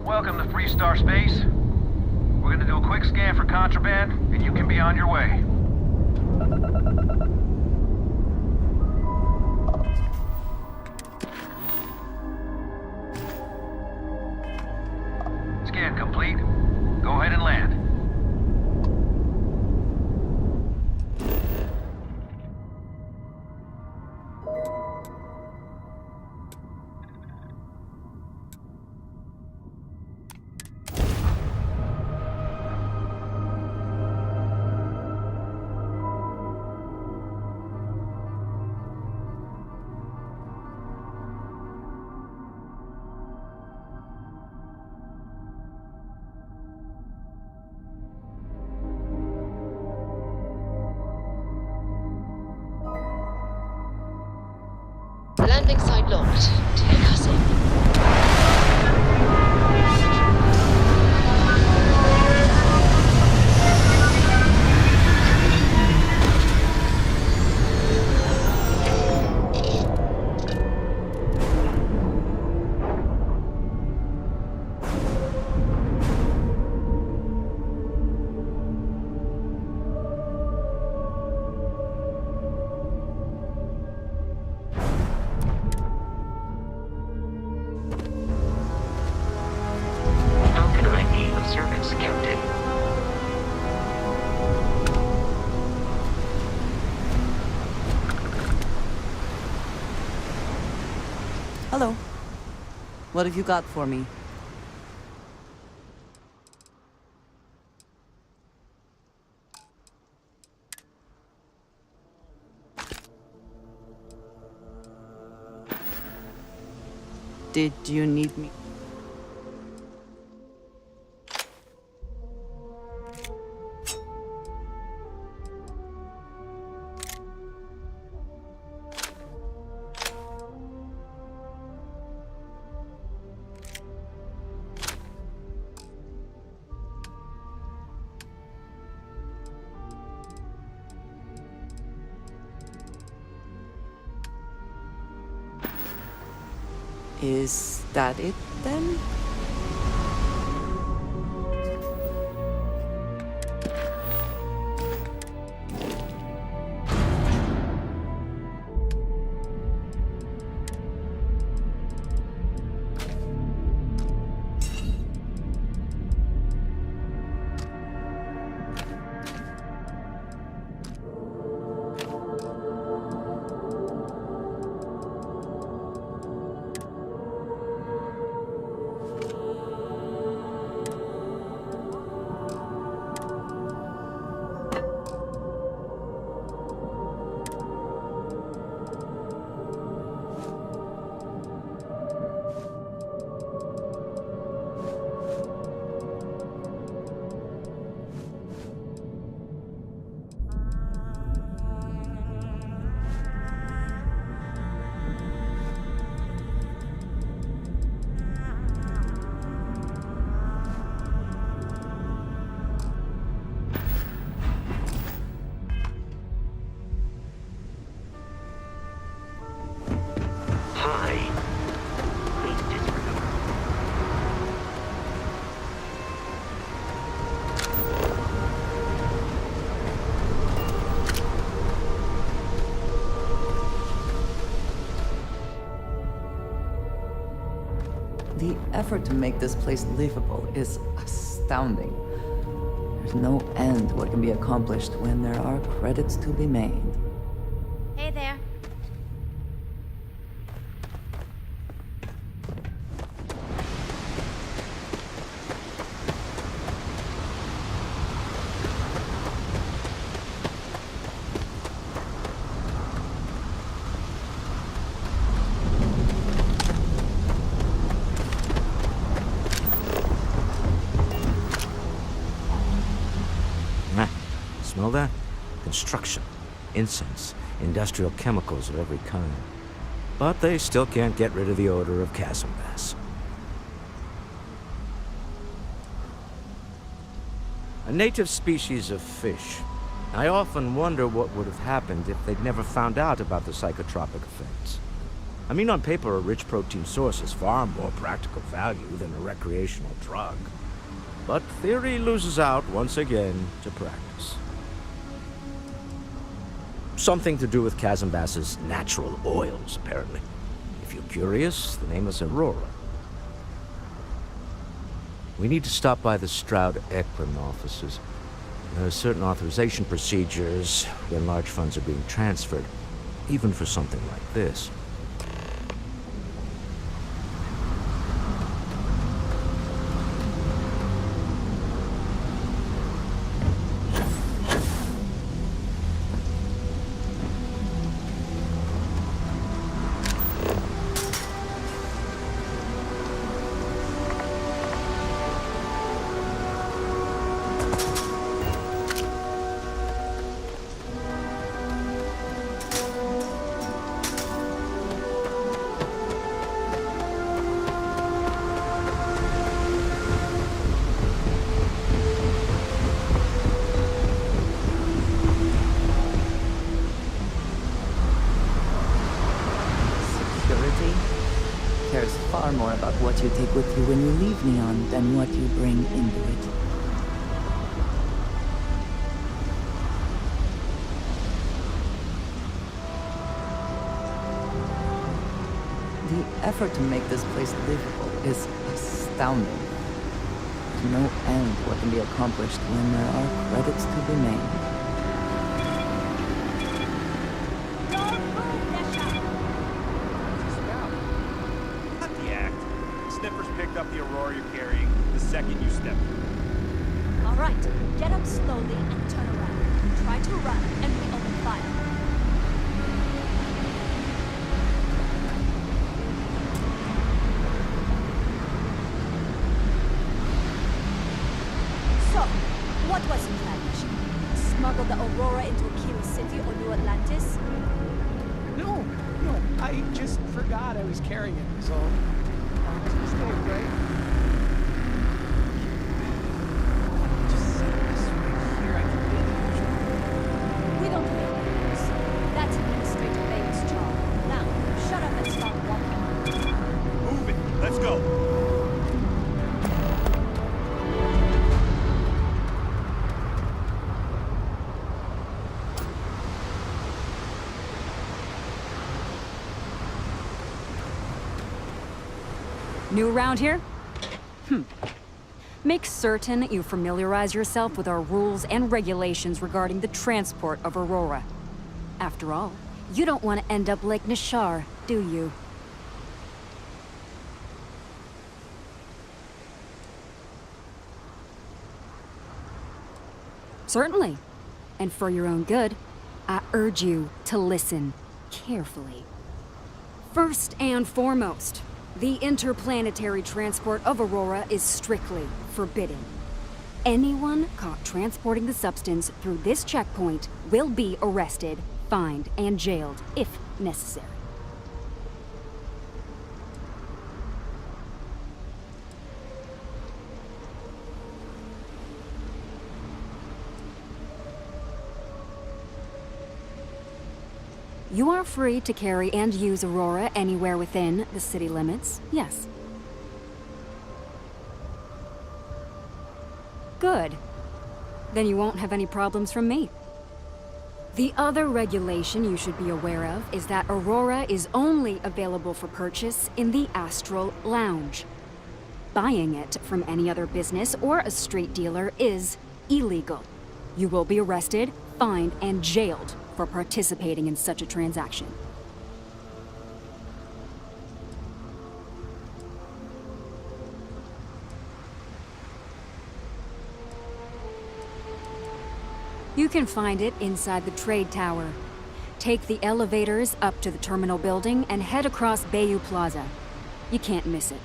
Speaker 2: Welcome to Freestar Space. We're gonna do a quick scan for contraband, and you can be on your way. Scan complete. Go ahead and land.
Speaker 5: Landing site locked. Take us in.
Speaker 4: How can I be of service, Captain?
Speaker 3: Hello. What have you got for me? Did you need me? Is that it then?
Speaker 4: Hi. Please disregard.
Speaker 3: The effort to make this place livable is astounding. There's no end to what can be accomplished when there are credits to be made.
Speaker 21: Hey there.
Speaker 14: Smell that? Construction, incense, industrial chemicals of every kind. But they still can't get rid of the odor of chasm bass. A native species of fish. I often wonder what would have happened if they'd never found out about the psychotropic effects. I mean, on paper, a rich protein source is far more practical value than a recreational drug. But theory loses out once again to practice. Something to do with chasm bass's natural oils, apparently. If you're curious, the name is Aurora. We need to stop by the Stroud-Eklund offices. There are certain authorization procedures when large funds are being transferred, even for something like this.
Speaker 3: far more about what you take with you when you leave Neon than what you bring into it. The effort to make this place livable is astounding. To no end what can be accomplished when there are credits to be made.
Speaker 9: Up the Aurora you're carrying the second you step through.
Speaker 12: All right, get up slowly and turn around. Try to run, and we open fire. So, what was your plan, Mission? Smuggle the Aurora into Kill City or New Atlantis?
Speaker 19: No, I just forgot I was carrying it, so... Stay right.
Speaker 12: We don't make news. That's Administrator Bates' job. Now, shut up and start walking.
Speaker 9: Move it. Let's go.
Speaker 22: New around here? Make certain you familiarize yourself with our rules and regulations regarding the transport of Aurora. After all, you don't want to end up like Nishar, do you? Certainly. And for your own good, I urge you to listen carefully. First and foremost, the interplanetary transport of Aurora is strictly forbidden. Anyone caught transporting the substance through this checkpoint will be arrested, fined, and jailed, if necessary. You are free to carry and use Aurora anywhere within the city limits, yes. Good. Then you won't have any problems from me. The other regulation you should be aware of is that Aurora is only available for purchase in the Astral Lounge. Buying it from any other business or a street dealer is illegal. You will be arrested, fined, and jailed for participating in such a transaction. You can find it inside the trade tower. Take the elevators up to the terminal building and head across Bayou Plaza. You can't miss it.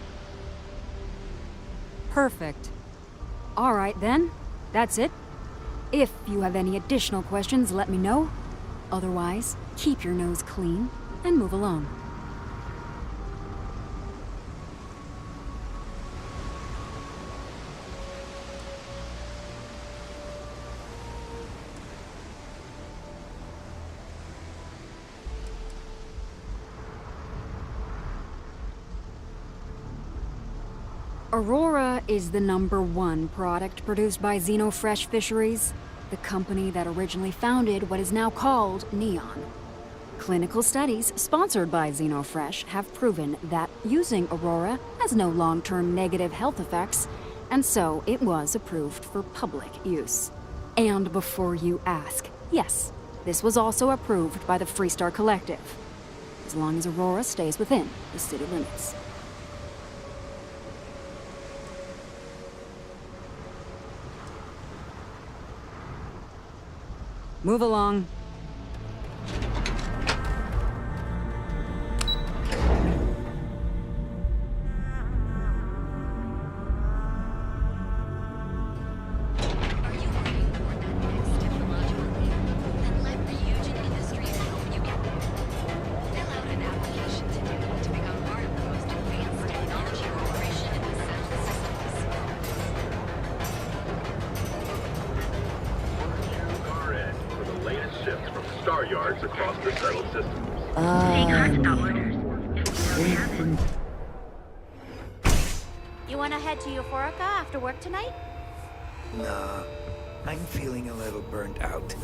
Speaker 22: Perfect. All right then, that's it. If you have any additional questions, let me know. Otherwise, keep your nose clean and move along. Aurora is the #1 product produced by Xenofresh Fisheries, the company that originally founded what is now called Neon. Clinical studies sponsored by Xenofresh have proven that using Aurora has no long-term negative health effects, and so it was approved for public use. And before you ask, yes, this was also approved by the Freestar Collective, as long as Aurora stays within the city limits. Move along.
Speaker 17: You wanna head to Euphorica after work tonight?
Speaker 11: Nah, I'm feeling a little burnt out.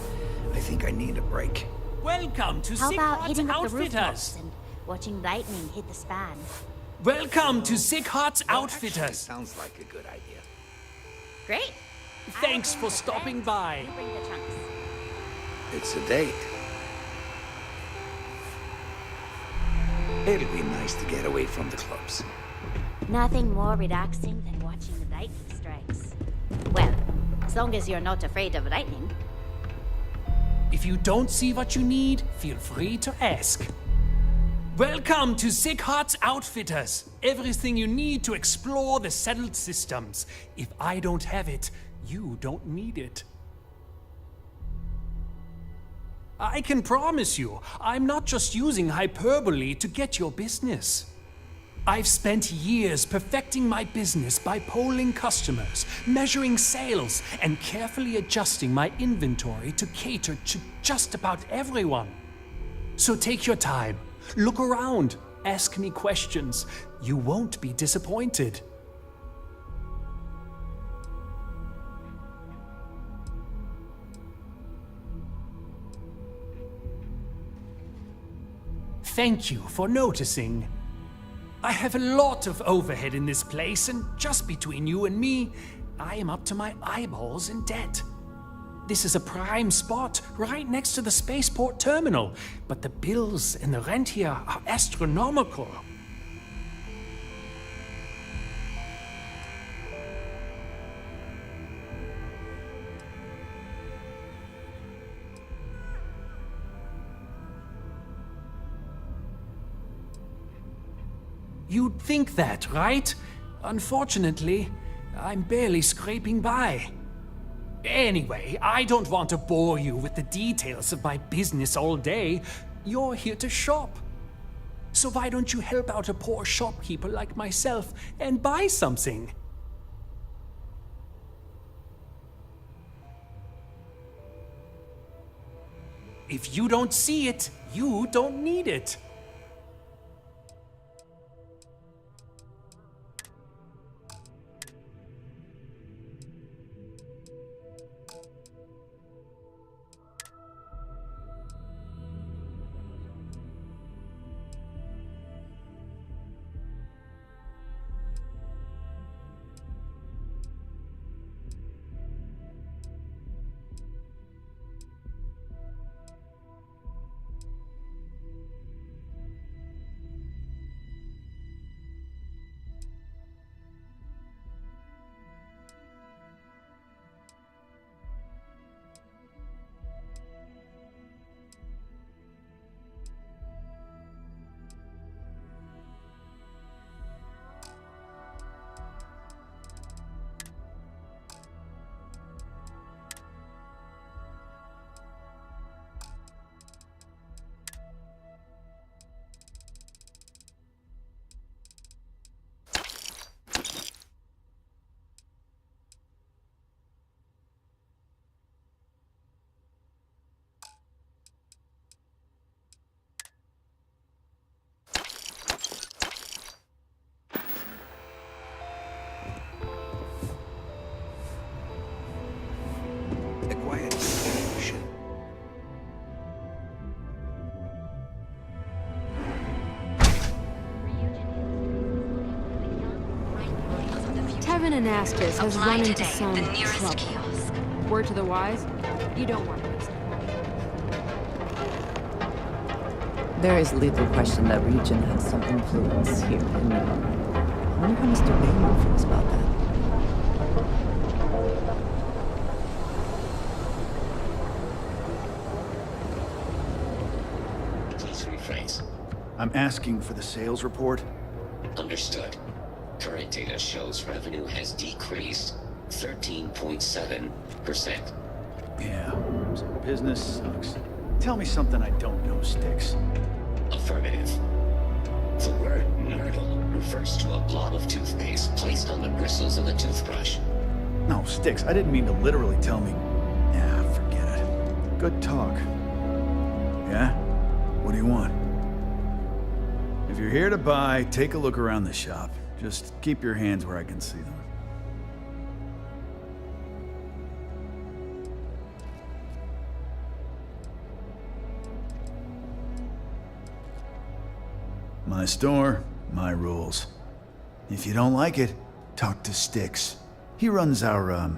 Speaker 11: I think I need a break.
Speaker 15: Welcome to
Speaker 17: How
Speaker 15: Sick
Speaker 17: about
Speaker 15: Heart's
Speaker 17: hitting up the
Speaker 15: Outfitters.
Speaker 17: rooftops and watching lightning hit the span?
Speaker 15: Welcome to Sick Heart's Outfitters.
Speaker 11: Sounds like a good idea.
Speaker 17: Great.
Speaker 15: Thanks for stopping by.
Speaker 17: You bring the trunks.
Speaker 11: It's a date. It'll be nice to get away from the clubs.
Speaker 17: Nothing more relaxing than watching the lightning strikes. Well, as long as you're not afraid of lightning.
Speaker 15: If you don't see what you need, feel free to ask. Welcome to Sick Heart's Outfitters. Everything you need to explore the settled systems. If I don't have it, you don't need it. I can promise you, I'm not just using hyperbole to get your business. I've spent years perfecting my business by polling customers, measuring sales, and carefully adjusting my inventory to cater to just about everyone. So take your time, look around, ask me questions. You won't be disappointed. Thank you for noticing. I have a lot of overhead in this place, and just between you and me, I am up to my eyeballs in debt. This is a prime spot, right next to the spaceport terminal, but the bills and the rent here are astronomical. You'd think that, right? Unfortunately, I'm barely scraping by. Anyway, I don't want to bore you with the details of my business all day. You're here to shop. So why don't you help out a poor shopkeeper like myself and buy something? If you don't see it, you don't need it.
Speaker 8: Tevin Anastas has
Speaker 6: Apply
Speaker 8: run into
Speaker 6: today,
Speaker 8: some
Speaker 6: the nearest
Speaker 8: trouble.
Speaker 6: kiosk.
Speaker 8: Word to the wise, you don't want to miss it.
Speaker 3: There is little question that Region has some influence here in New York. I wonder how Mr. Bailey feels about that.
Speaker 4: Please rephrase.
Speaker 9: I'm asking for the sales report.
Speaker 4: Understood. Current data shows revenue has decreased 13.7%.
Speaker 9: Yeah, so business sucks. Tell me something I don't know, Styx.
Speaker 4: Affirmative. The word nurdle refers to a blob of toothpaste placed on the bristles of a toothbrush.
Speaker 9: No, Styx, I didn't mean to literally tell me. Yeah, forget it. Good talk. Yeah? What do you want? If you're here to buy, take a look around the shop. Just keep your hands where I can see them. My store, my rules. If you don't like it, talk to Styx. He runs our,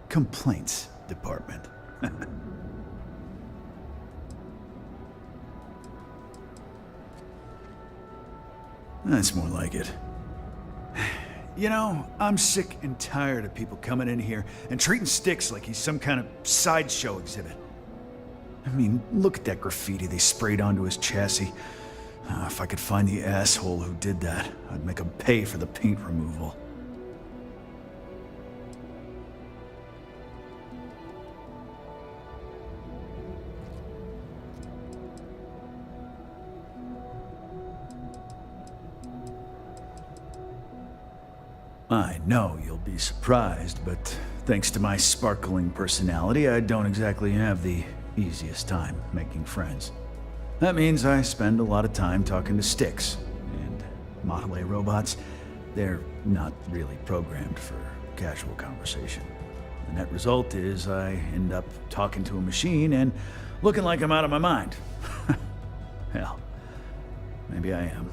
Speaker 9: complaints department. That's more like it. You know, I'm sick and tired of people coming in here and treating Styx like he's some kind of sideshow exhibit. I mean, look at that graffiti they sprayed onto his chassis. If I could find the asshole who did that, I'd make him pay for the paint removal. I know you'll be surprised, but thanks to my sparkling personality, I don't exactly have the easiest time making friends. That means I spend a lot of time talking to Styx, and Model A robots, they're not really programmed for casual conversation. The net result is I end up talking to a machine and looking like I'm out of my mind. Hell, maybe I am.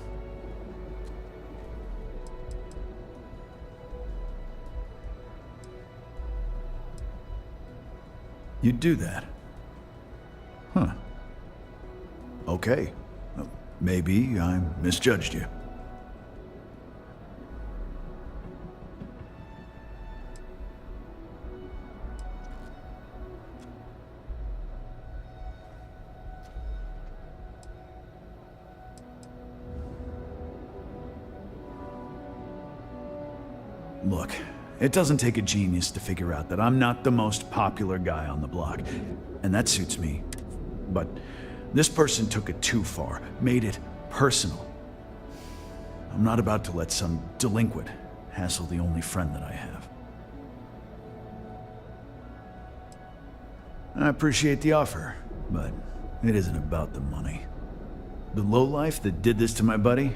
Speaker 9: You'd do that? Huh. Okay. Maybe I misjudged you. Look, it doesn't take a genius to figure out that I'm not the most popular guy on the block, and that suits me. But this person took it too far, made it personal. I'm not about to let some delinquent hassle the only friend that I have. I appreciate the offer, but it isn't about the money. The lowlife that did this to my buddy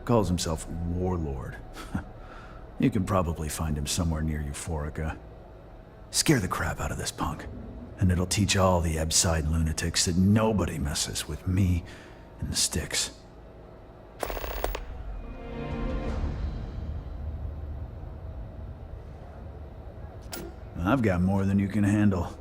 Speaker 9: calls himself Warlord. You can probably find him somewhere near Euphorica. Scare the crap out of this punk, and it'll teach all the Ebside lunatics that nobody messes with me and the Styx. I've got more than you can handle.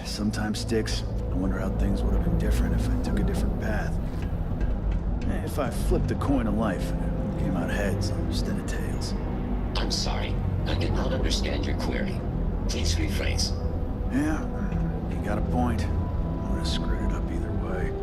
Speaker 9: Sometimes, Styx, I wonder how things would have been different if I took a different path. If I flipped a coin of life and it came out heads instead of tails.
Speaker 4: I'm sorry. I did not understand your query. Please rephrase.
Speaker 9: Yeah, you got a point. I would have screwed it up either way.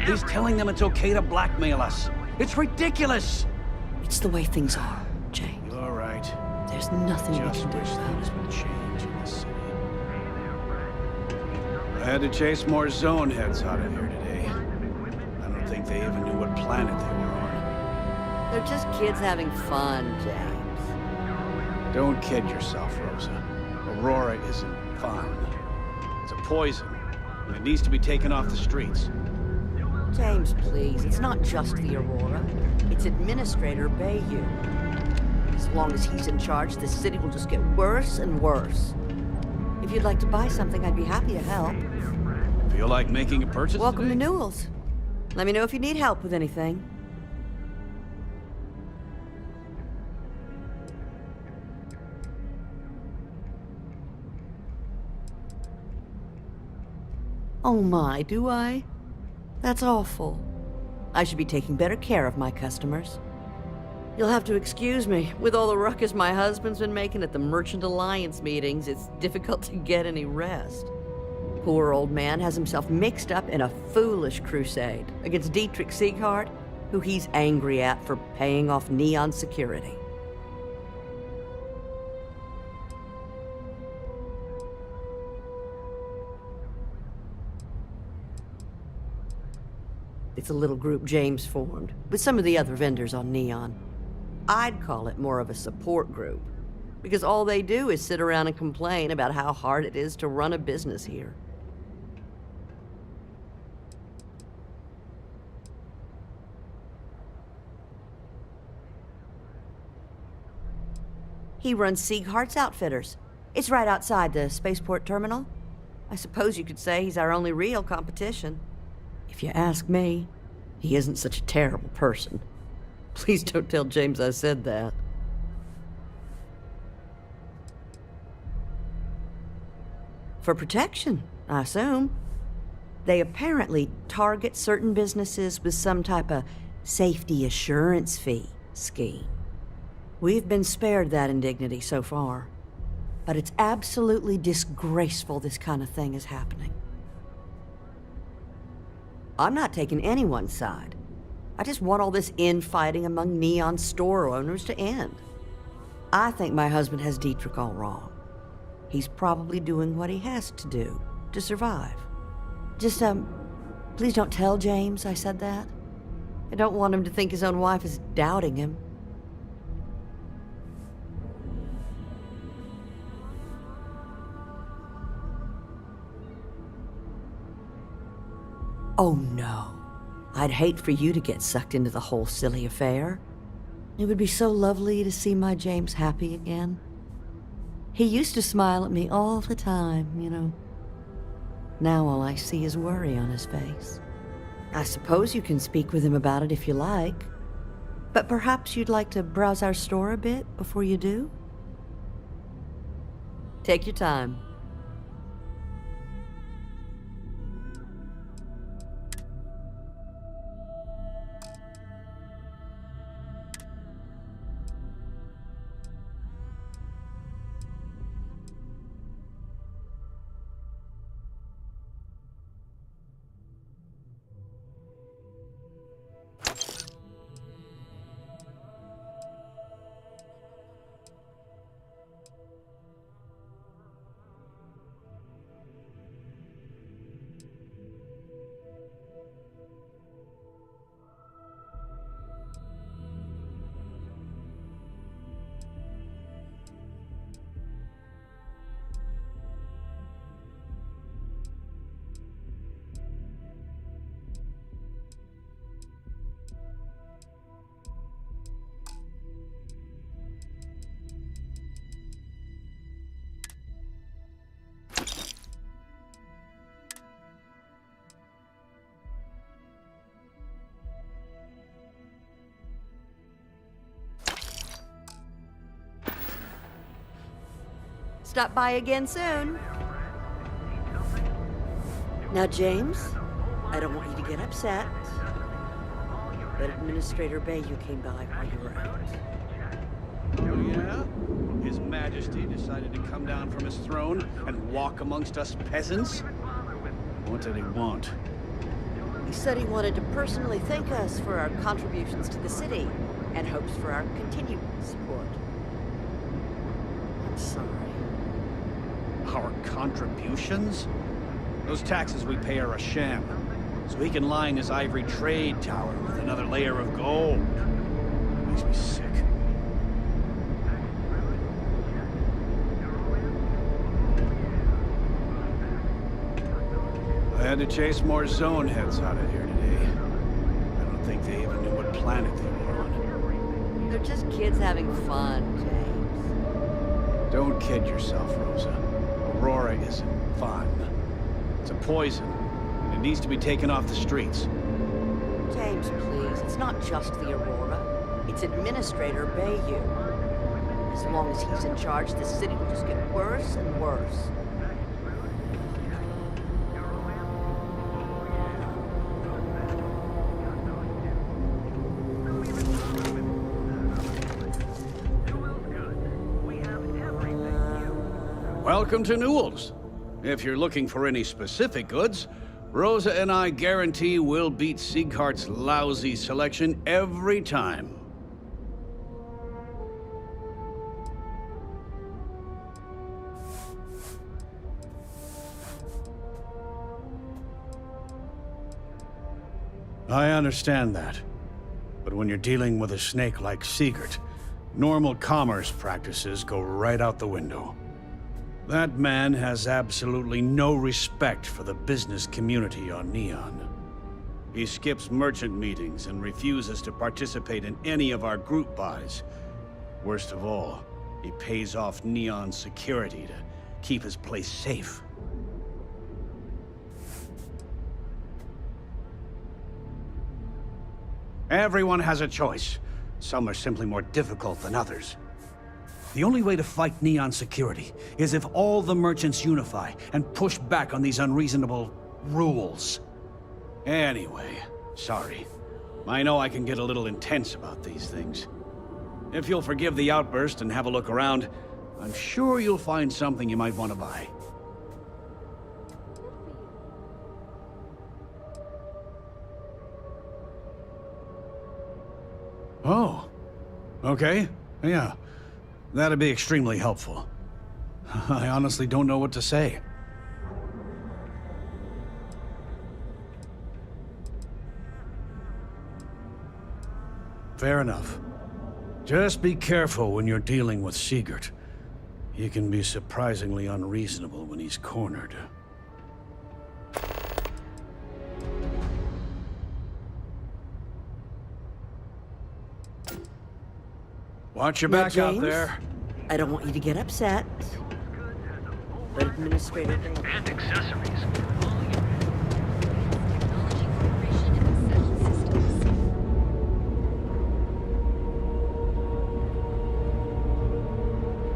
Speaker 10: He's telling them it's okay to blackmail us. It's ridiculous!
Speaker 16: It's the way things are, Jay.
Speaker 10: You're right.
Speaker 16: There's nothing we
Speaker 10: Just
Speaker 16: can do
Speaker 10: wish
Speaker 16: about
Speaker 10: things
Speaker 16: it.
Speaker 10: would change in this city. I had to chase more zone heads out of here today. I don't think they even knew what planet they were on.
Speaker 16: They're just kids having fun, James.
Speaker 10: Don't kid yourself, Rosa. Aurora isn't fun. It's a poison, and it needs to be taken off the streets.
Speaker 1: James, please. It's not just the Aurora. It's Administrator Bayou. As long as he's in charge, this city will just get worse and worse. If you'd like to buy something, I'd be happy to help.
Speaker 10: Feel like making a purchase?
Speaker 1: Welcome
Speaker 10: today?
Speaker 1: to Newell's. Let me know if you need help with anything. Oh my, do I? That's awful. I should be taking better care of my customers. You'll have to excuse me. With all the ruckus my husband's been making at the Merchant Alliance meetings, it's difficult to get any rest. Poor old man has himself mixed up in a foolish crusade against Dietrich Sieghart, who he's angry at for paying off Neon security. It's a little group James formed, with some of the other vendors on Neon. I'd call it more of a support group, because all they do is sit around and complain about how hard it is to run a business here. He runs Sieghart's Outfitters. It's right outside the spaceport terminal. I suppose you could say he's our only real competition. If you ask me, he isn't such a terrible person. Please don't tell James I said that. For protection, I assume. They apparently target certain businesses with some type of safety assurance fee scheme. We've been spared that indignity so far. But it's absolutely disgraceful this kind of thing is happening. I'm not taking anyone's side. I just want all this infighting among Neon store owners to end. I think my husband has Dietrich all wrong. He's probably doing what he has to do to survive. Just, please don't tell James I said that. I don't want him to think his own wife is doubting him. Oh no. I'd hate for you to get sucked into the whole silly affair. It would be so lovely to see my James happy again. He used to smile at me all the time, you know. Now all I see is worry on his face. I suppose you can speak with him about it if you like. But perhaps you'd like to browse our store a bit before you do? Take your time. Stop by again soon. Now, James, I don't want you to get upset, but Administrator Bayou came by while you were out.
Speaker 10: Oh, yeah? His Majesty decided to come down from his throne and walk amongst us peasants? What did he want?
Speaker 1: He said he wanted to personally thank us for our contributions to the city and hopes for our continued support. I'm sorry.
Speaker 10: Our contributions? Those taxes we pay are a sham, so he can line his ivory trade tower with another layer of gold. Makes me sick. Had to chase more zone heads out of here today. I don't think they even knew what planet they were on.
Speaker 1: They're just kids having fun, James.
Speaker 10: Don't kid yourself, Rosa. Aurora isn't fun. It's a poison, and it needs to be taken off the streets.
Speaker 1: James, please. It's not just the Aurora. It's Administrator Bayou. As long as he's in charge, this city will just get worse and worse.
Speaker 10: Welcome to Newell's. If you're looking for any specific goods, Rosa and I guarantee we'll beat Sieghart's lousy selection every time. I understand that. But when you're dealing with a snake like Siegert, normal commerce practices go right out the window. That man has absolutely no respect for the business community on Neon. He skips merchant meetings and refuses to participate in any of our group buys. Worst of all, he pays off Neon's security to keep his place safe. Everyone has a choice. Some are simply more difficult than others. The only way to fight Neon security is if all the merchants unify and push back on these unreasonable rules. Anyway, sorry. I know I can get a little intense about these things. If you'll forgive the outburst and have a look around, I'm sure you'll find something you might want to buy. Oh, okay, yeah. That'd be extremely helpful. I honestly don't know what to say. Fair enough. Just be careful when you're dealing with Siegert. He can be surprisingly unreasonable when he's cornered. Watch your
Speaker 1: Now,
Speaker 10: back out
Speaker 1: James,
Speaker 10: there.
Speaker 1: I don't want you to get upset. But Administrator
Speaker 18: And accessories.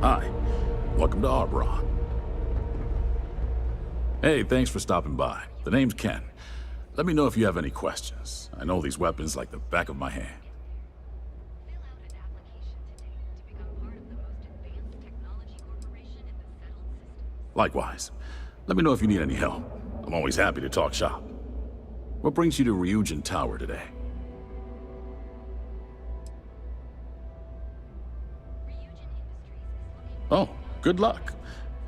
Speaker 7: Hi, welcome to Arbron. Hey, thanks for stopping by. The name's Ken. Let me know if you have any questions. I know these weapons like the back of my hand. Likewise. Let me know if you need any help. I'm always happy to talk shop. What brings you to Ryujin Tower today? Oh, good luck.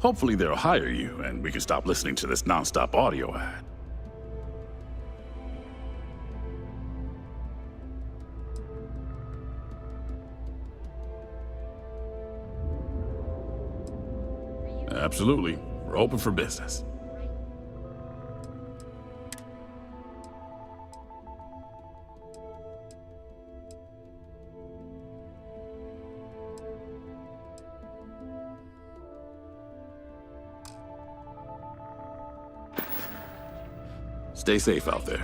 Speaker 7: Hopefully they'll hire you and we can stop listening to this non-stop audio ad. Absolutely. We're open for business. Stay safe out there.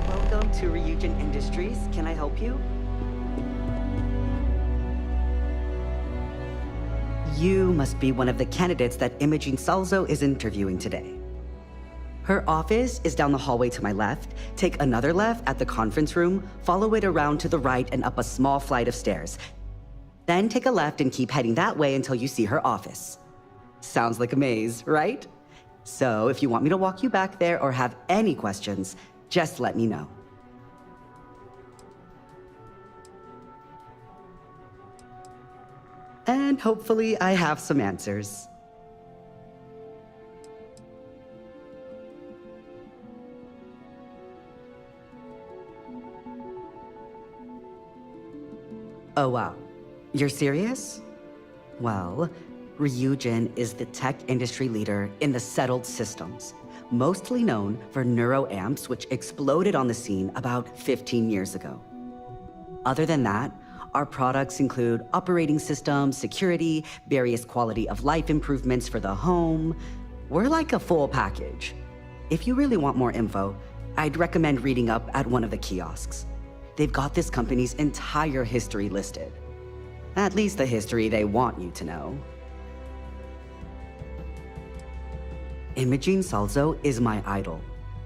Speaker 13: Welcome to Ryujin Industries. Can I help you? You must be one of the candidates that Imogene Salzo is interviewing today. Her office is down the hallway to my left. Take another left at the conference room, follow it around to the right and up a small flight of stairs. Then take a left and keep heading that way until you see her office. Sounds like a maze, right? So if you want me to walk you back there or have any questions, just let me know. And hopefully I have some answers. Oh wow, you're serious? Well, Ryujin is the tech industry leader in the settled systems, mostly known for neuroamps, which exploded on the scene about 15 years ago. Other than that, our products include operating systems, security, various quality of life improvements for the home. We're like a full package. If you really want more info, I'd recommend reading up at one of the kiosks. They've got this company's entire history listed. At least the history they want you to know. Imogene Salzo is my idol.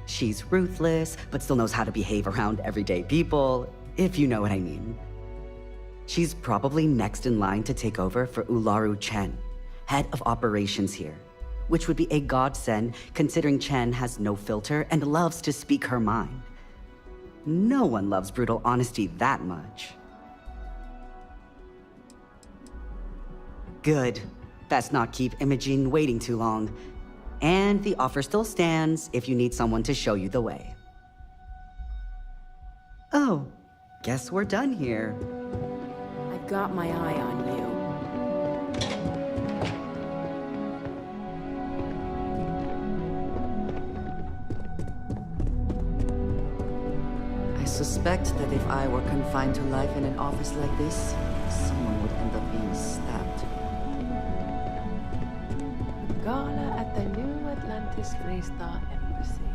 Speaker 13: She's ruthless, but still knows how to behave around everyday people, if you know what I mean. She's probably next in line to take over for Ularu Chen, head of operations here, which would be a godsend considering Chen has no filter and loves to speak her mind. No one loves brutal honesty that much. Good. Best not keep Imogene waiting too long. And the offer still stands if you need someone to show you the way. Oh, guess we're done here.
Speaker 8: I've got my eye on you.
Speaker 3: I suspect that if I were confined to life in an office like this, someone would end up being stabbed.
Speaker 2: Gala at the New Atlantis Freestar Embassy.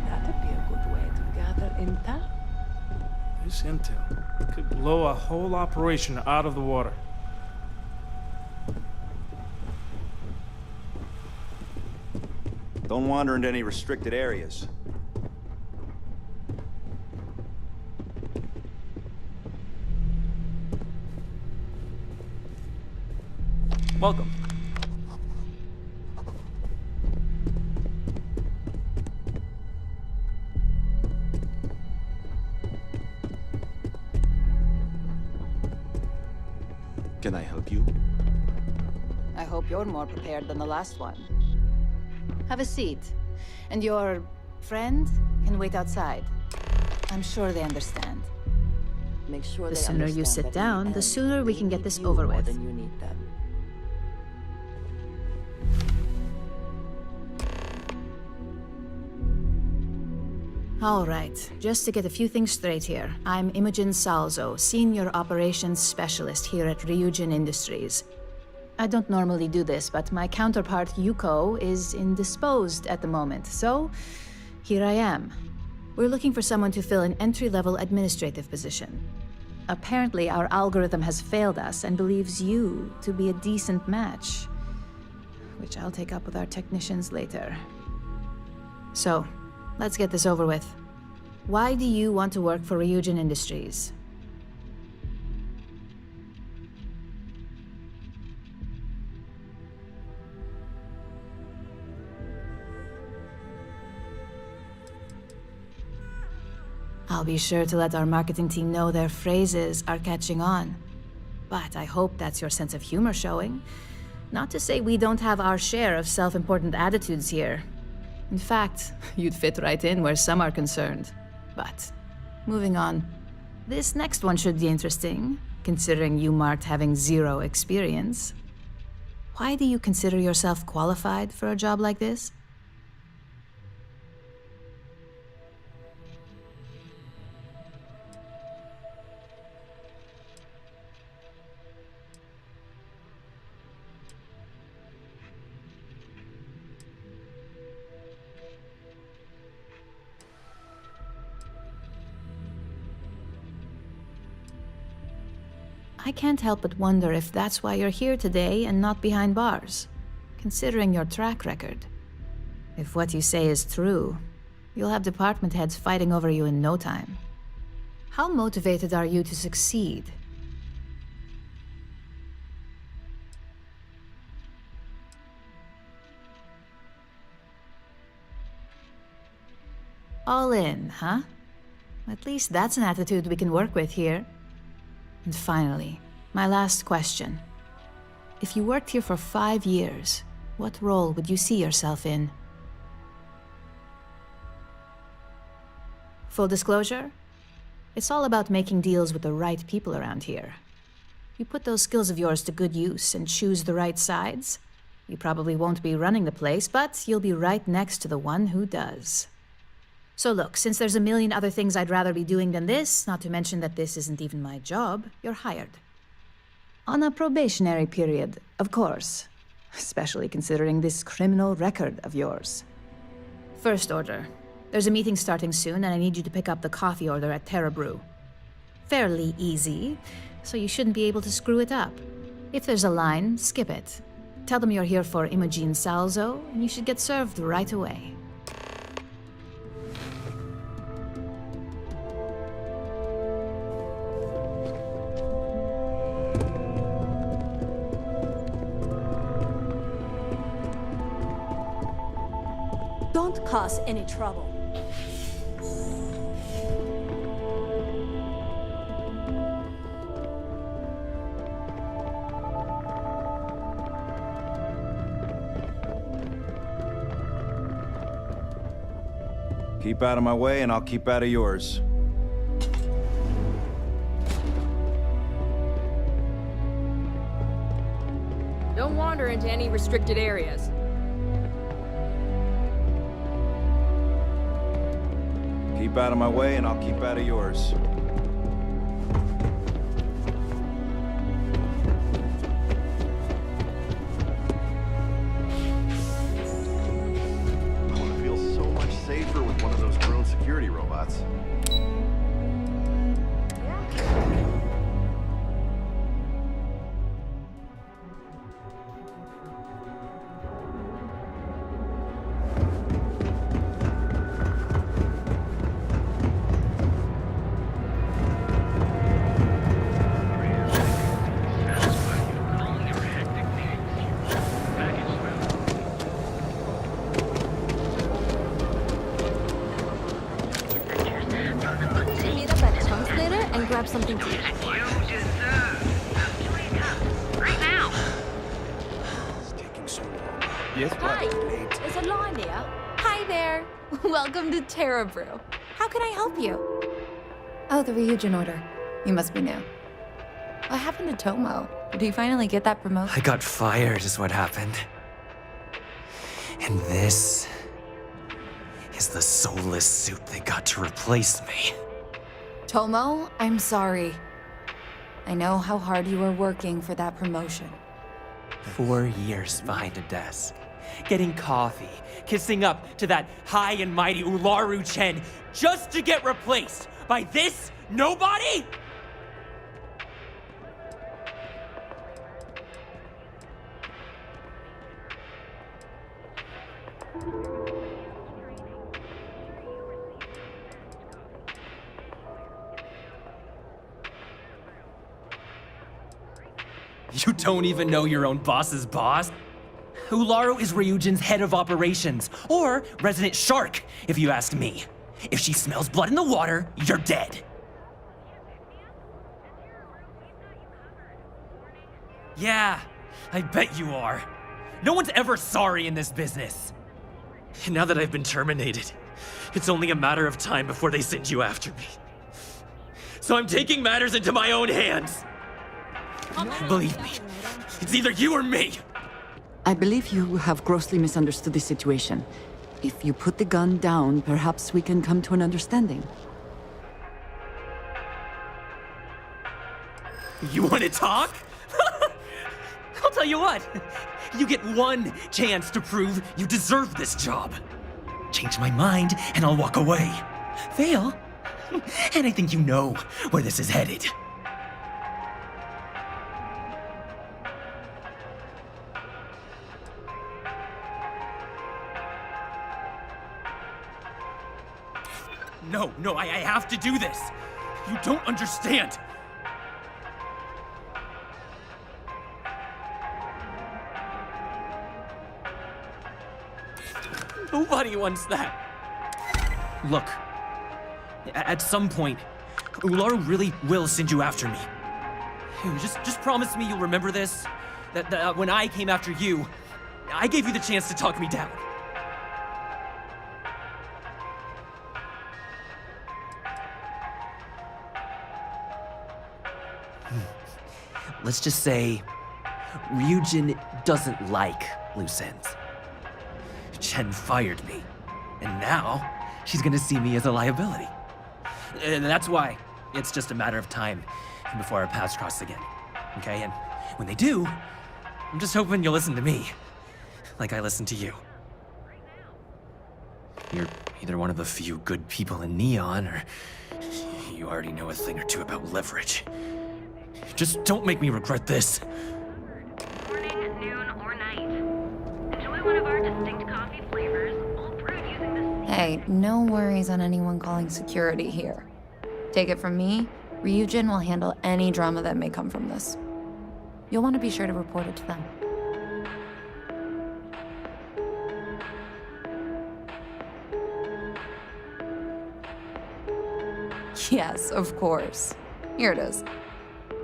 Speaker 2: That'd be a good way to gather intel.
Speaker 20: This intel could blow a whole operation out of the water.
Speaker 23: Don't wander into any restricted areas.
Speaker 20: Welcome.
Speaker 24: Can I help you?
Speaker 25: I hope you're more prepared than the last one. Have a seat. And your friend can wait outside. I'm sure they understand.
Speaker 3: Make sure
Speaker 26: The sooner you sit down, the sooner we can get this over with.
Speaker 3: You need them.
Speaker 25: All right, just to get a few things straight here. I'm Imogen Salzo, Senior Operations Specialist here at Ryujin Industries. I don't normally do this, but my counterpart Yuko is indisposed at the moment, so here I am. We're looking for someone to fill an entry-level administrative position. Apparently, our algorithm has failed us and believes you to be a decent match, which I'll take up with our technicians later. So, let's get this over with. Why do you want to work for Ryujin Industries? I'll be sure to let our marketing team know their phrases are catching on. But I hope that's your sense of humor showing. Not to say we don't have our share of self-important attitudes here. In fact, you'd fit right in where some are concerned. But, moving on. This next one should be interesting, considering you marked having 0 experience. Why do you consider yourself qualified for a job like this? I can't help but wonder if that's why you're here today and not behind bars, considering your track record. If what you say is true, you'll have department heads fighting over you in no time. How motivated are you to succeed? All in, huh? At least that's an attitude we can work with here. And finally, My last question. If you worked here for 5 years, what role would you see yourself in? Full disclosure, it's all about making deals with the right people around here. You put those skills of yours to good use and choose the right sides, you probably won't be running the place, but you'll be right next to the one who does. So look, since there's a million other things I'd rather be doing than this, not to mention that this isn't even my job, you're hired. On a probationary period, of course. Especially considering this criminal record of yours. First order. There's a meeting starting soon, and I need you to pick up the coffee order at Terra Brew. Fairly easy, so you shouldn't be able to screw it up. If there's a line, skip it. Tell them you're here for Imogen Salzo, and you should get served right away.
Speaker 5: Don't cause any trouble.
Speaker 23: Keep out of my way and I'll keep out of yours.
Speaker 12: Don't wander into any restricted areas.
Speaker 23: Keep out of my way and I'll keep out of yours.
Speaker 24: I want to feel so much safer with one of those drone security robots.
Speaker 5: Meet up at Chunks later and grab something to eat.
Speaker 6: Right now.
Speaker 23: It's taking so long.
Speaker 24: Yes,
Speaker 5: Hi, is Alana here?
Speaker 2: Hi there. Welcome to Terra Brew. How can I help you? Oh, the Ryujin order. You must be new. What happened to Tomo? Did he finally get that promotion?
Speaker 14: I got fired is what happened. And this is the soulless suit they got to replace me.
Speaker 2: Tomo, I'm sorry. I know how hard you were working for that promotion.
Speaker 14: 4 years behind a desk, getting coffee, kissing up to that high and mighty Ularu Chen, just to get replaced by this nobody? You don't even know your own boss's boss? Ularu is Ryujin's head of operations, or resident shark, if you ask me. If she smells blood in the water, you're dead. Yeah, I bet you are. No one's ever sorry in this business. And now that I've been terminated, it's only a matter of time before they send you after me. So I'm taking matters into my own hands. Believe me, it's either you or me.
Speaker 3: I believe you have grossly misunderstood the situation. If you put the gun down, perhaps we can come to an understanding.
Speaker 14: You want to talk? I'll tell you what. You get one chance to prove you deserve this job. Change my mind, and I'll walk away. Fail, and I think you know where this is headed. No, I have to do this. You don't understand. Nobody wants that. Look, at some point, Ularu really will send you after me. Just promise me you'll remember this. That when I came after you, I gave you the chance to talk me down. Let's just say Ryujin doesn't like loose ends. Chen fired me, and now she's gonna see me as a liability. And that's why it's just a matter of time before our paths cross again, okay? And when they do, I'm just hoping you'll listen to me, like I listened to you. You're either one of the few good people in Neon, or you already know a thing or two about leverage. Just don't make me regret this.
Speaker 6: Morning, noon, or night. Enjoy one of our distinct coffee flavors, all brewed using the...
Speaker 2: Hey, no worries on anyone calling security here. Take it from me, Ryujin will handle any drama that may come from this. You'll want to be sure to report it to them. Yes, of course. Here it is.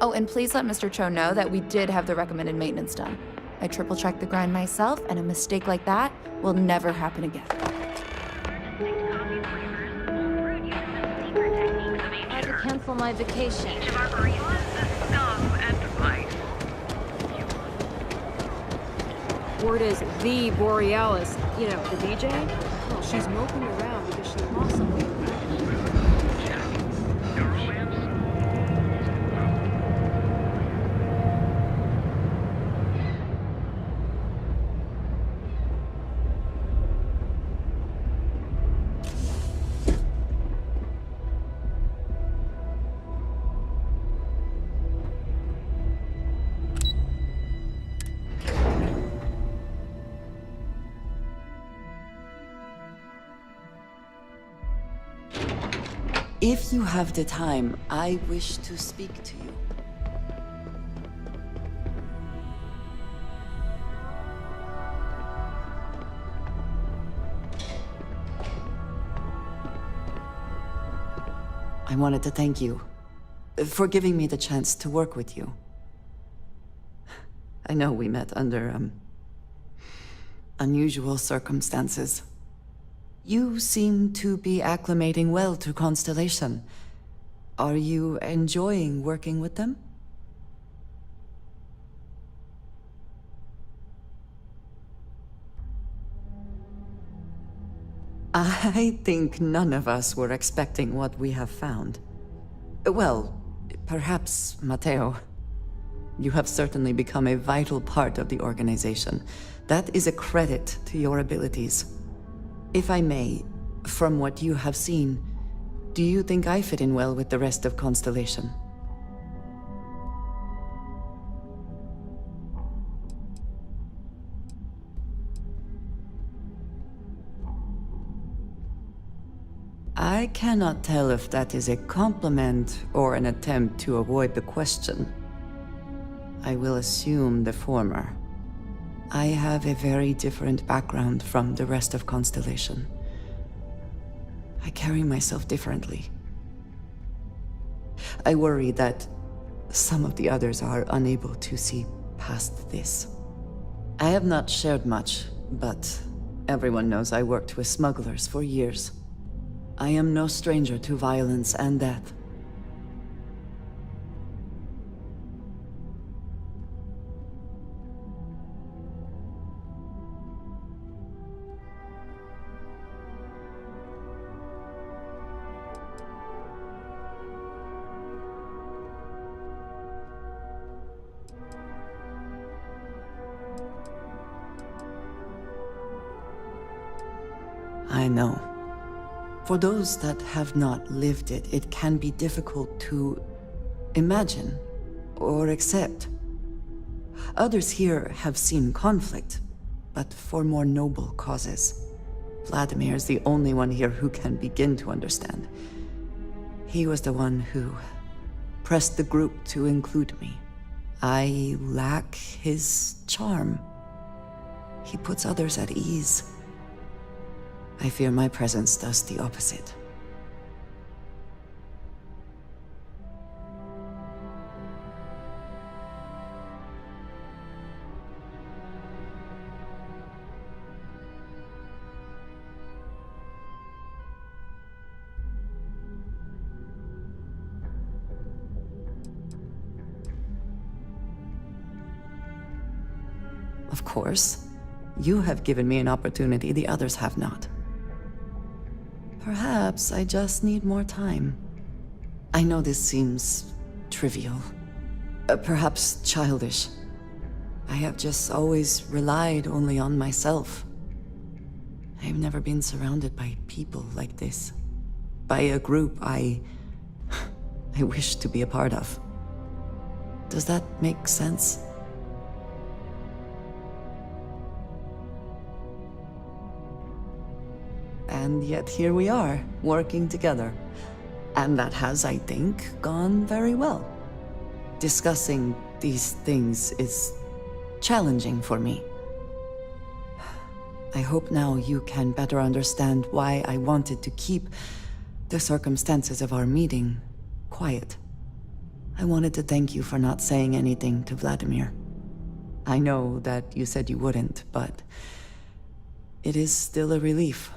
Speaker 2: Oh, and please let Mr. Cho know that we did have the recommended maintenance done. I triple-checked the grind myself, and a mistake like that will never happen again.
Speaker 5: I had to cancel my vacation.
Speaker 6: Each of our baristas is scum and vice.
Speaker 12: Word is the Borealis, you know, the DJ? Well, she's moping around because she lost something.
Speaker 3: If you have the time, I wish to speak to you. I wanted to thank you for giving me the chance to work with you. I know we met under, unusual circumstances. You seem to be acclimating well to Constellation. Are you enjoying working with them? I think none of us were expecting what we have found. Well, perhaps Mateo. You have certainly become a vital part of the organization. That is a credit to your abilities. If I may, from what you have seen, do you think I fit in well with the rest of Constellation? I cannot tell if that is a compliment or an attempt to avoid the question. I will assume the former. I have a very different background from the rest of Constellation. I carry myself differently. I worry that some of the others are unable to see past this. I have not shared much, but everyone knows I worked with smugglers for years. I am no stranger to violence and death. I know. For those that have not lived it, it can be difficult to imagine or accept. Others here have seen conflict, but for more noble causes. Vladimir is the only one here who can begin to understand. He was the one who pressed the group to include me. I lack his charm. He puts others at ease. I fear my presence does the opposite. Of course, you have given me an opportunity the others have not. Perhaps I just need more time. I know this seems trivial, perhaps childish. I have just always relied only on myself. I've never been surrounded by people like this. By a group I wish to be a part of. Does that make sense? And yet here we are, working together. And that has, I think, gone very well. Discussing these things is challenging for me. I hope now you can better understand why I wanted to keep the circumstances of our meeting quiet. I wanted to thank you for not saying anything to Vladimir. I know that you said you wouldn't, but it is still a relief.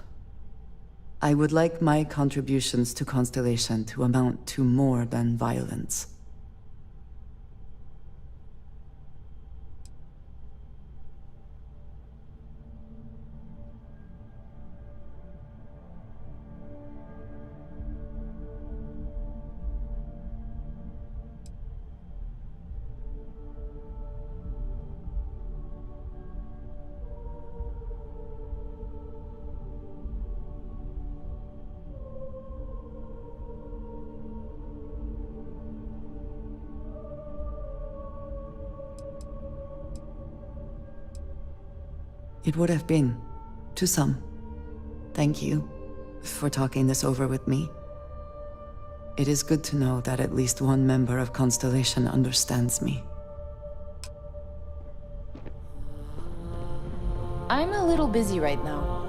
Speaker 3: I would like my contributions to Constellation to amount to more than violence. It would have been, to some. Thank you for talking this over with me. It is good to know that at least one member of Constellation understands me.
Speaker 2: I'm a little busy right now.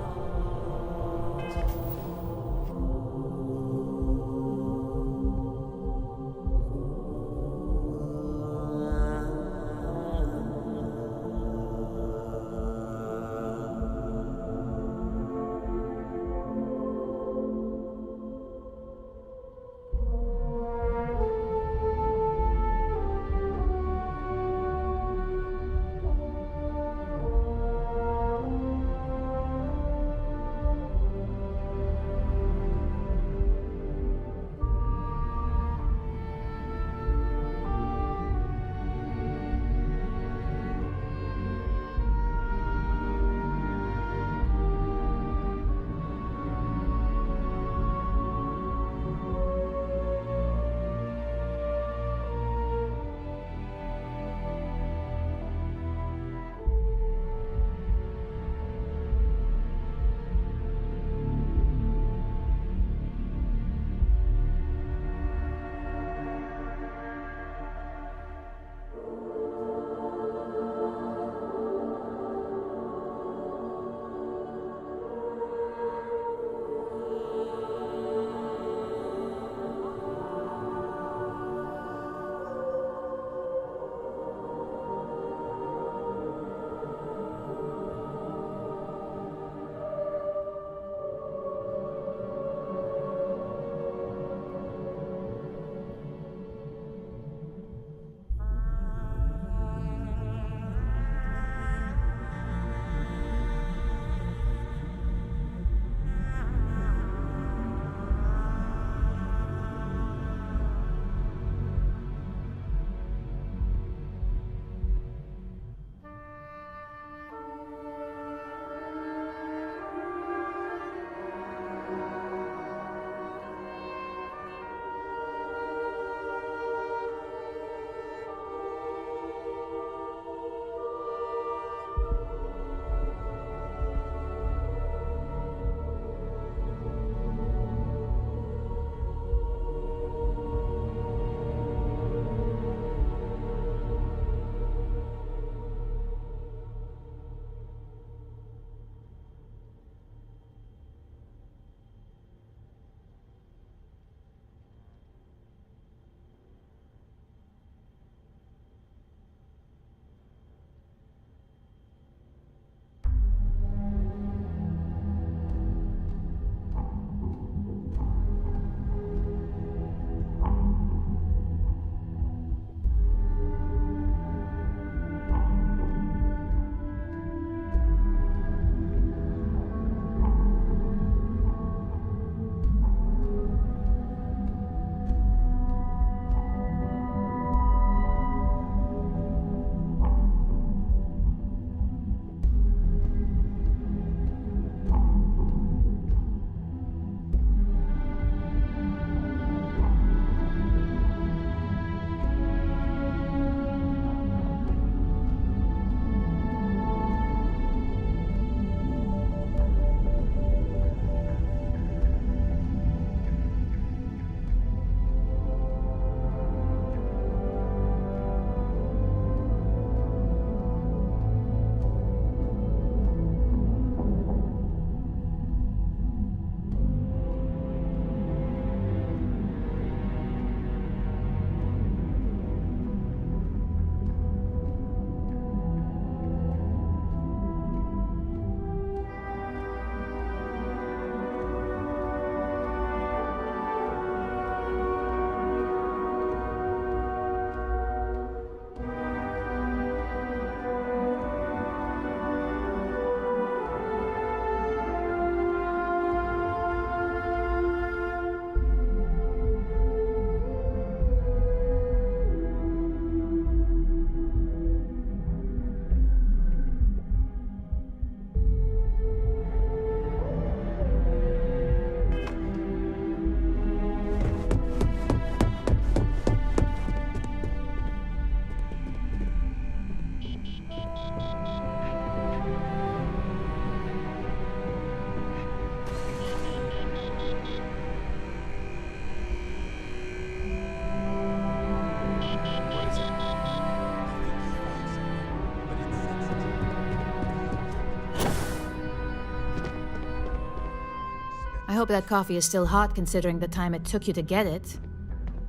Speaker 25: hope that coffee is still hot considering the time it took you to get it.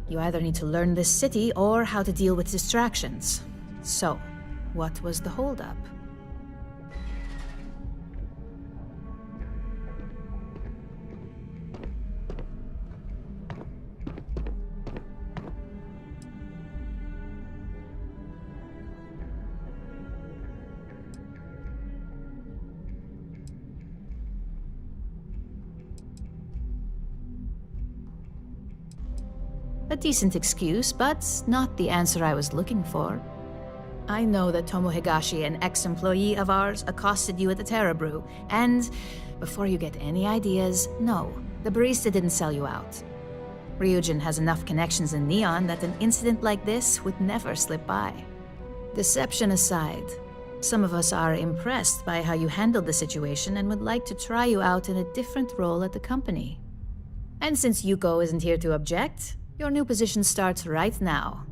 Speaker 25: You either need to learn this city or how to deal with distractions. So, what was the holdup? A decent excuse, but not the answer I was looking for. I know that Tomo Higashi, an ex-employee of ours, accosted you at the Terra Brew, and before you get any ideas, no, the barista didn't sell you out. Ryujin has enough connections in Neon that an incident like this would never slip by. Deception aside, some of us are impressed by how you handled the situation and would like to try you out in a different role at the company. And since Yuko isn't here to object, your new position starts right now.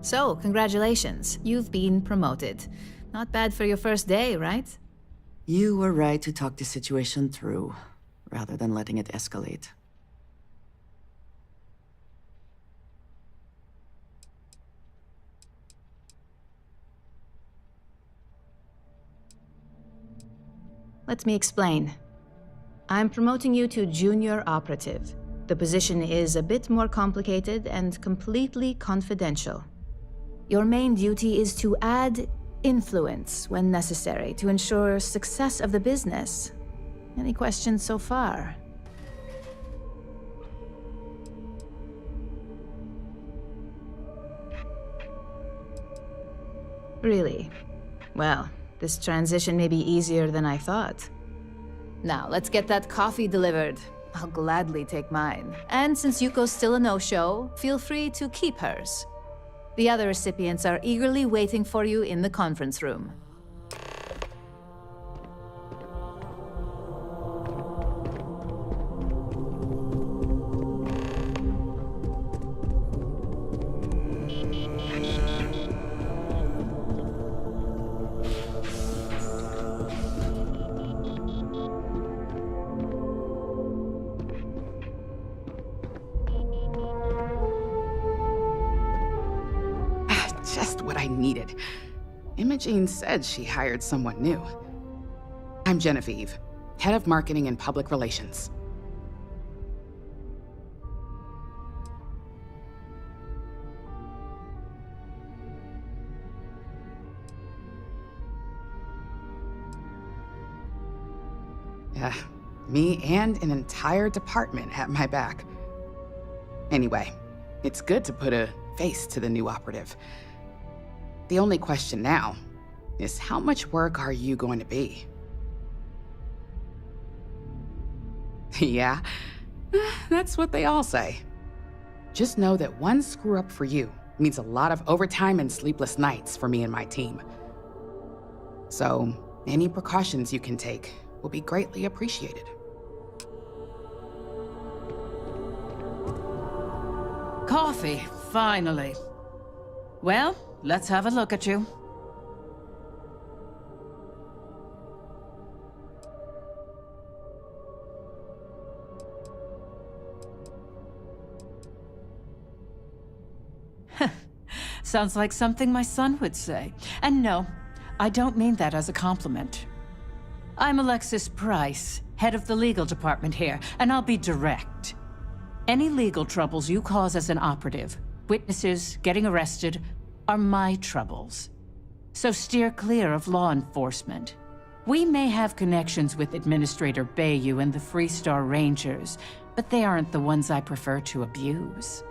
Speaker 25: So, congratulations, you've been promoted. Not bad for your first day, right?
Speaker 3: You were right to talk the situation through, rather than letting it escalate.
Speaker 25: Let me explain. I'm promoting you to junior operative. The position is a bit more complicated and completely confidential. Your main duty is to add influence when necessary to ensure success of the business. Any questions so far? Really? Well, this transition may be easier than I thought. Now, let's get that coffee delivered. I'll gladly take mine. And since Yuko's still a no-show, feel free to keep hers. The other recipients are eagerly waiting for you in the conference room.
Speaker 11: Just what I needed. Imogene said she hired someone new. I'm Genevieve, head of marketing and public relations. Me and an entire department have my back. Anyway, it's good to put a face to the new operative. The only question now is how much work are you going to be? Yeah, that's what they all say. Just know that one screw up for you means a lot of overtime and sleepless nights for me and my team. So, any precautions you can take will be greatly appreciated.
Speaker 15: Coffee, finally. Well, let's have a look at you. Sounds like something my son would say. And no, I don't mean that as a compliment. I'm Alexis Price, head of the legal department here, and I'll be direct. Any legal troubles you cause as an operative, witnesses, getting arrested, are my troubles. So steer clear of law enforcement. We may have connections with Administrator Bayou and the Freestar Rangers, but they aren't the ones I prefer to abuse.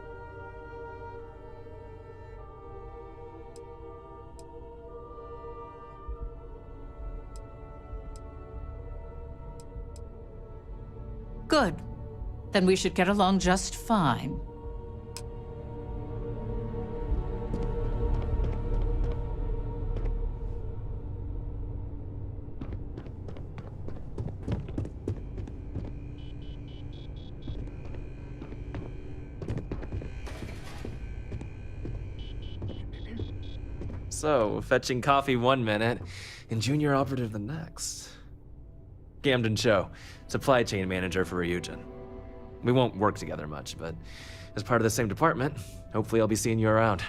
Speaker 15: Good. Then we should get along just fine.
Speaker 14: So, fetching coffee one minute, and junior operative the next. Camden Cho, supply chain manager for Ryujin. We won't work together much, but as part of the same department, hopefully I'll be seeing you around.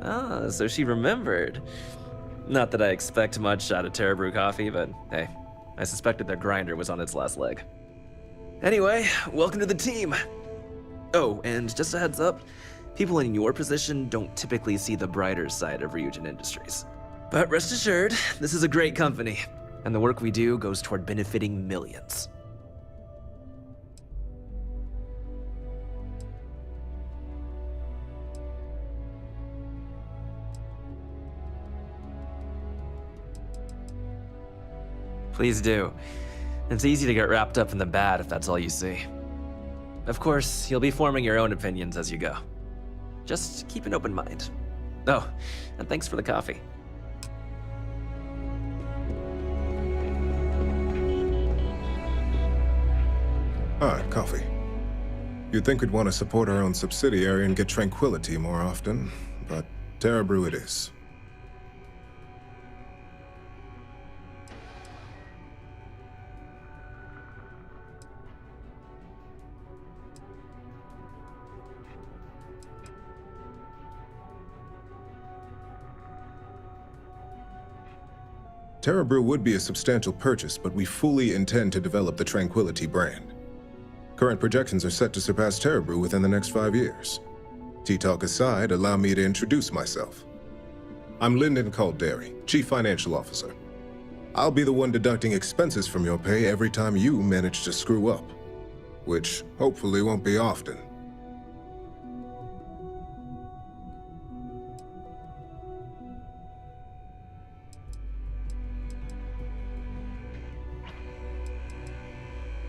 Speaker 14: Ah, so she remembered. Not that I expect much out of Terra Brew coffee, but hey, I suspected their grinder was on its last leg. Anyway, welcome to the team. Oh, and just a heads up, people in your position don't typically see the brighter side of Ryujin Industries. But rest assured, this is a great company, and the work we do goes toward benefiting millions. Please do. It's easy to get wrapped up in the bad if that's all you see. Of course, you'll be forming your own opinions as you go. Just keep an open mind. Oh, and thanks for the coffee.
Speaker 4: Ah, coffee. You'd think we'd want to support our own subsidiary and get tranquility more often, but Terra Brew it is. Terra Brew would be a substantial purchase, but we fully intend to develop the Tranquility brand. Current projections are set to surpass Terra Brew within the next 5 years. Tea-talk aside, allow me to introduce myself. I'm Lyndon Calderi, Chief Financial Officer. I'll be the one deducting expenses from your pay every time you manage to screw up, which hopefully won't be often.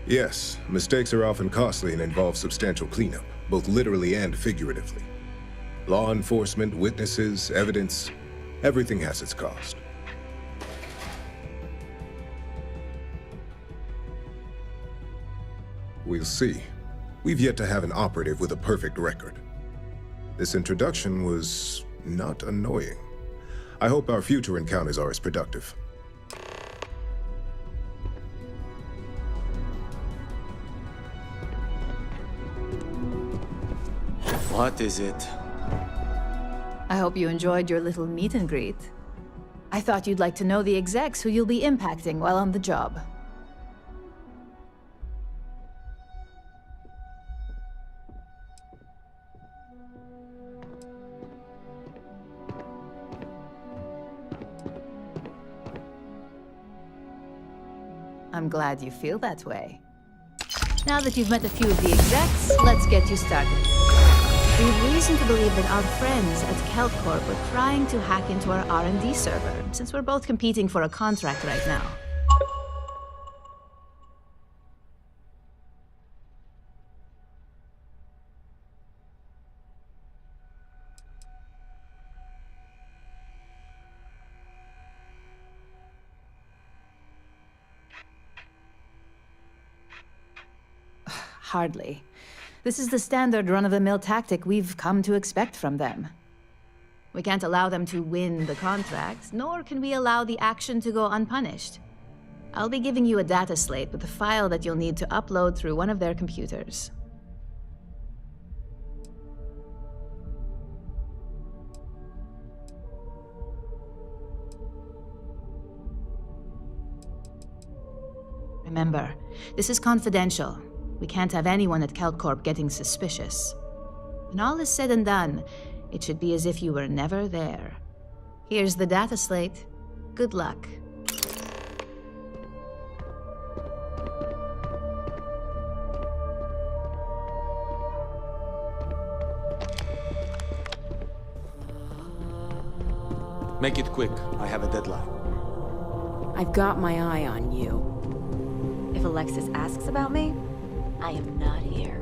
Speaker 4: Yes, mistakes are often costly and involve substantial cleanup, both literally and figuratively. Law enforcement, witnesses, evidence, everything has its cost. We'll see. We've yet to have an operative with a perfect record. This introduction was not annoying. I hope our future encounters are as productive.
Speaker 9: What is it?
Speaker 25: I hope you enjoyed your little meet and greet. I thought you'd like to know the execs who you'll be impacting while on the job. I'm glad you feel that way. Now that you've met a few of the execs, let's get you started. We have reason to believe that our friends at KeltCorp were trying to hack into our R&D server, since we're both competing for a contract right now. Hardly. This is the standard run-of-the-mill tactic we've come to expect from them. We can't allow them to win the contract, nor can we allow the action to go unpunished. I'll be giving you a data slate with a file that you'll need to upload through one of their computers. Remember, this is confidential. We can't have anyone at KeltCorp getting suspicious. When all is said and done, it should be as if you were never there. Here's the data slate. Good luck.
Speaker 9: Make it quick. I have a deadline.
Speaker 8: I've got my eye on you.
Speaker 5: If Alexis asks about me, I am not here.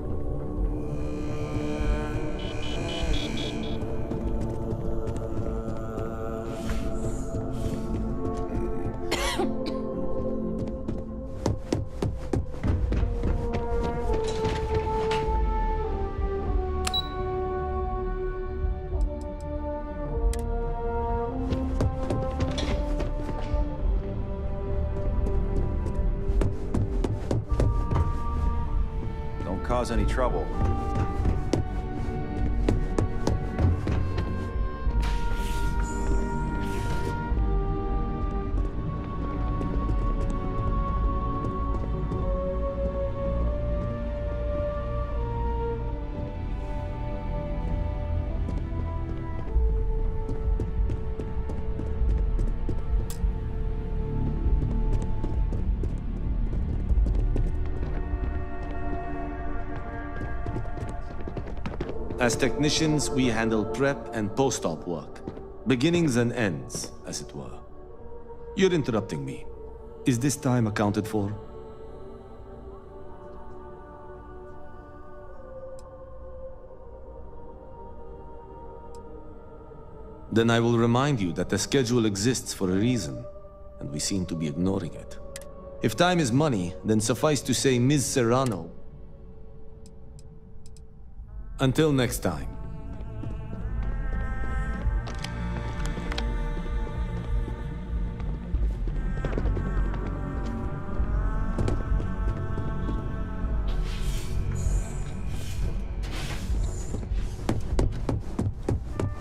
Speaker 23: cause any trouble.
Speaker 9: As technicians, we handle prep and post-op work. Beginnings and ends, as it were. You're interrupting me. Is this time accounted for? Then I will remind you that the schedule exists for a reason, and we seem to be ignoring it. If time is money, then suffice to say Ms. Serrano. Until next time.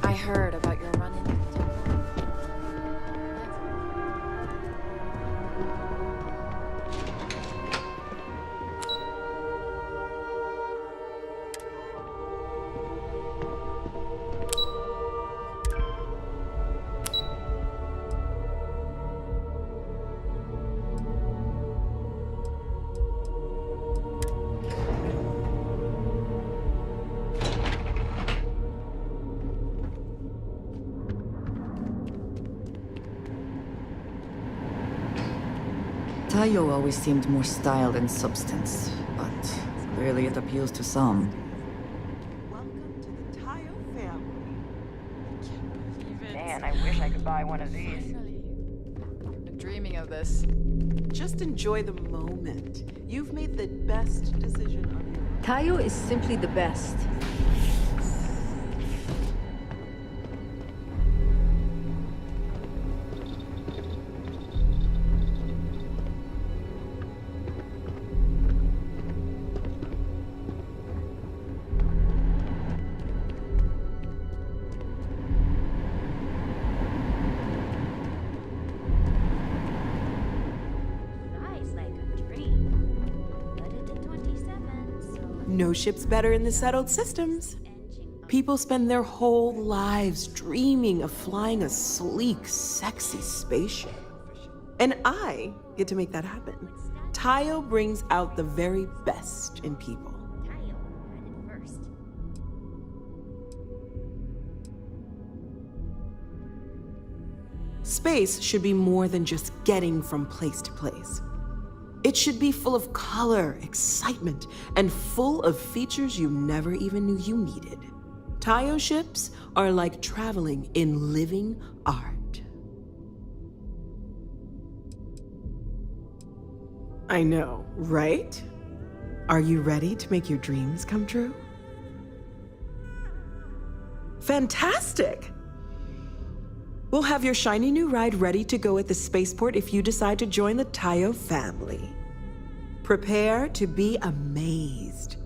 Speaker 12: I heard about your run-in.
Speaker 3: Tayo always seemed more style than substance, but clearly it appeals to some.
Speaker 10: Man, I wish I could buy one of these.
Speaker 2: Been dreaming of this.
Speaker 16: Just enjoy the moment. You've made the best decision of your life.
Speaker 1: Tayo is simply the best.
Speaker 16: No ship's better in the settled systems. People spend their whole lives dreaming of flying a sleek, sexy spaceship. And I get to make that happen. Tayo brings out the very best in people. Space should be more than just getting from place to place. It should be full of color, excitement, and full of features you never even knew you needed. Tayo ships are like traveling in living art. I know, right? Are you ready to make your dreams come true? Fantastic! We'll have your shiny new ride ready to go at the spaceport if you decide to join the Tayo family. Prepare to be amazed.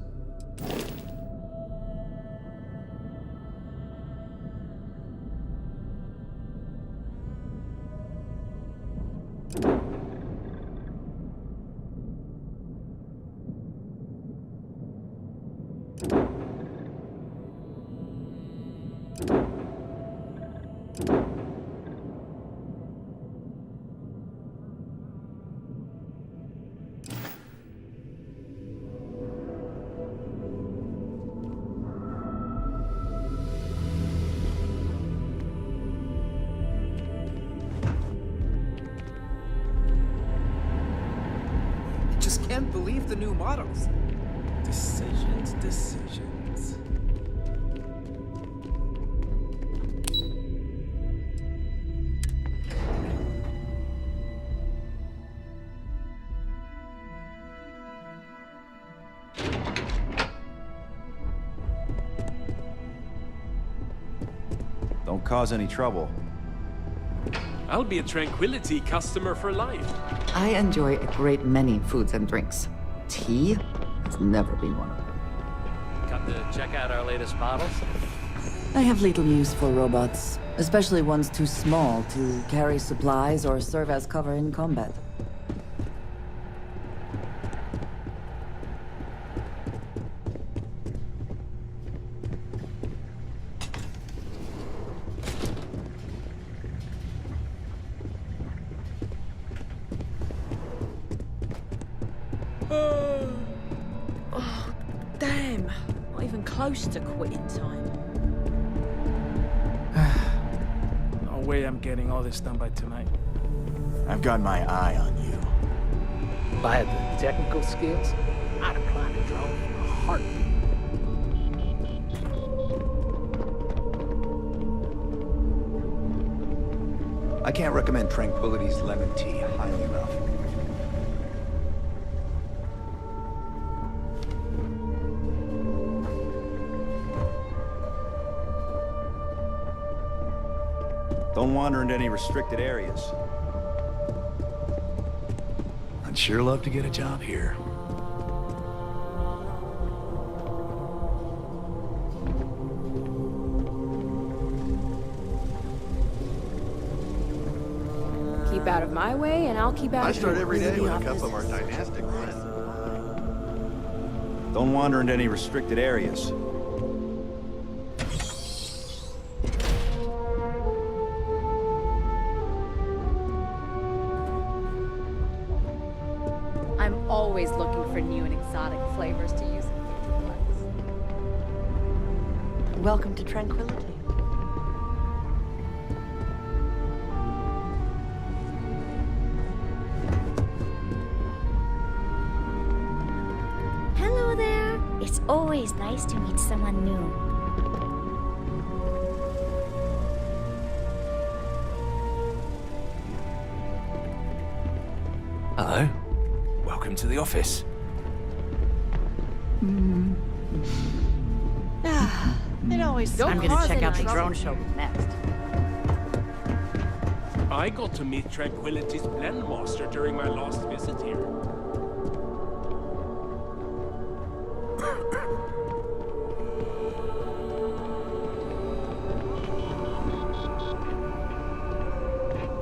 Speaker 17: Can't believe the new models. Decisions.
Speaker 23: Don't cause any trouble.
Speaker 14: I'll be a Tranquility customer for life.
Speaker 3: I enjoy a great many foods and drinks. Tea has never been one of them.
Speaker 7: to check out our latest models?
Speaker 3: I have little use for robots, especially ones too small to carry supplies or serve as cover in combat.
Speaker 12: Oh, damn. Not even close to quitting time.
Speaker 20: No way I'm getting all this done by tonight.
Speaker 13: I've got my eye on you.
Speaker 7: If I had the technical skills, I'd have climbed a drone in a heartbeat.
Speaker 13: I can't recommend Tranquility's lemon tea highly enough. Don't wander into any restricted areas. I'd sure love to get a job here.
Speaker 12: Keep out of my way, and I'll keep out
Speaker 24: I
Speaker 12: of
Speaker 24: start
Speaker 12: yours.
Speaker 24: every day with a cup of our dynastic blend.
Speaker 13: Don't wander into any restricted areas.
Speaker 5: I'm always looking for new and exotic flavors to use in future blends.
Speaker 1: Welcome to Tranquility.
Speaker 18: Hello there. It's always nice to meet someone new.
Speaker 19: Hello. Welcome to the office.
Speaker 1: It always. I'm gonna check out the drone show next.
Speaker 21: I got to meet Tranquility's blend master during my last visit here.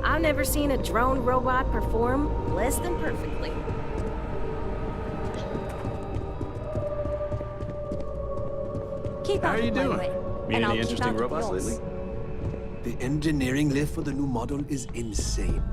Speaker 12: I've never seen a drone robot perform less than perfectly.
Speaker 5: Keep
Speaker 24: How
Speaker 5: out
Speaker 24: are you
Speaker 5: of my
Speaker 24: doing?
Speaker 5: way,
Speaker 24: Meet
Speaker 5: and I'll
Speaker 24: any
Speaker 5: keep
Speaker 24: interesting
Speaker 5: out of
Speaker 24: robots
Speaker 5: yours.
Speaker 24: lately?
Speaker 22: The engineering lift for the new model is insane.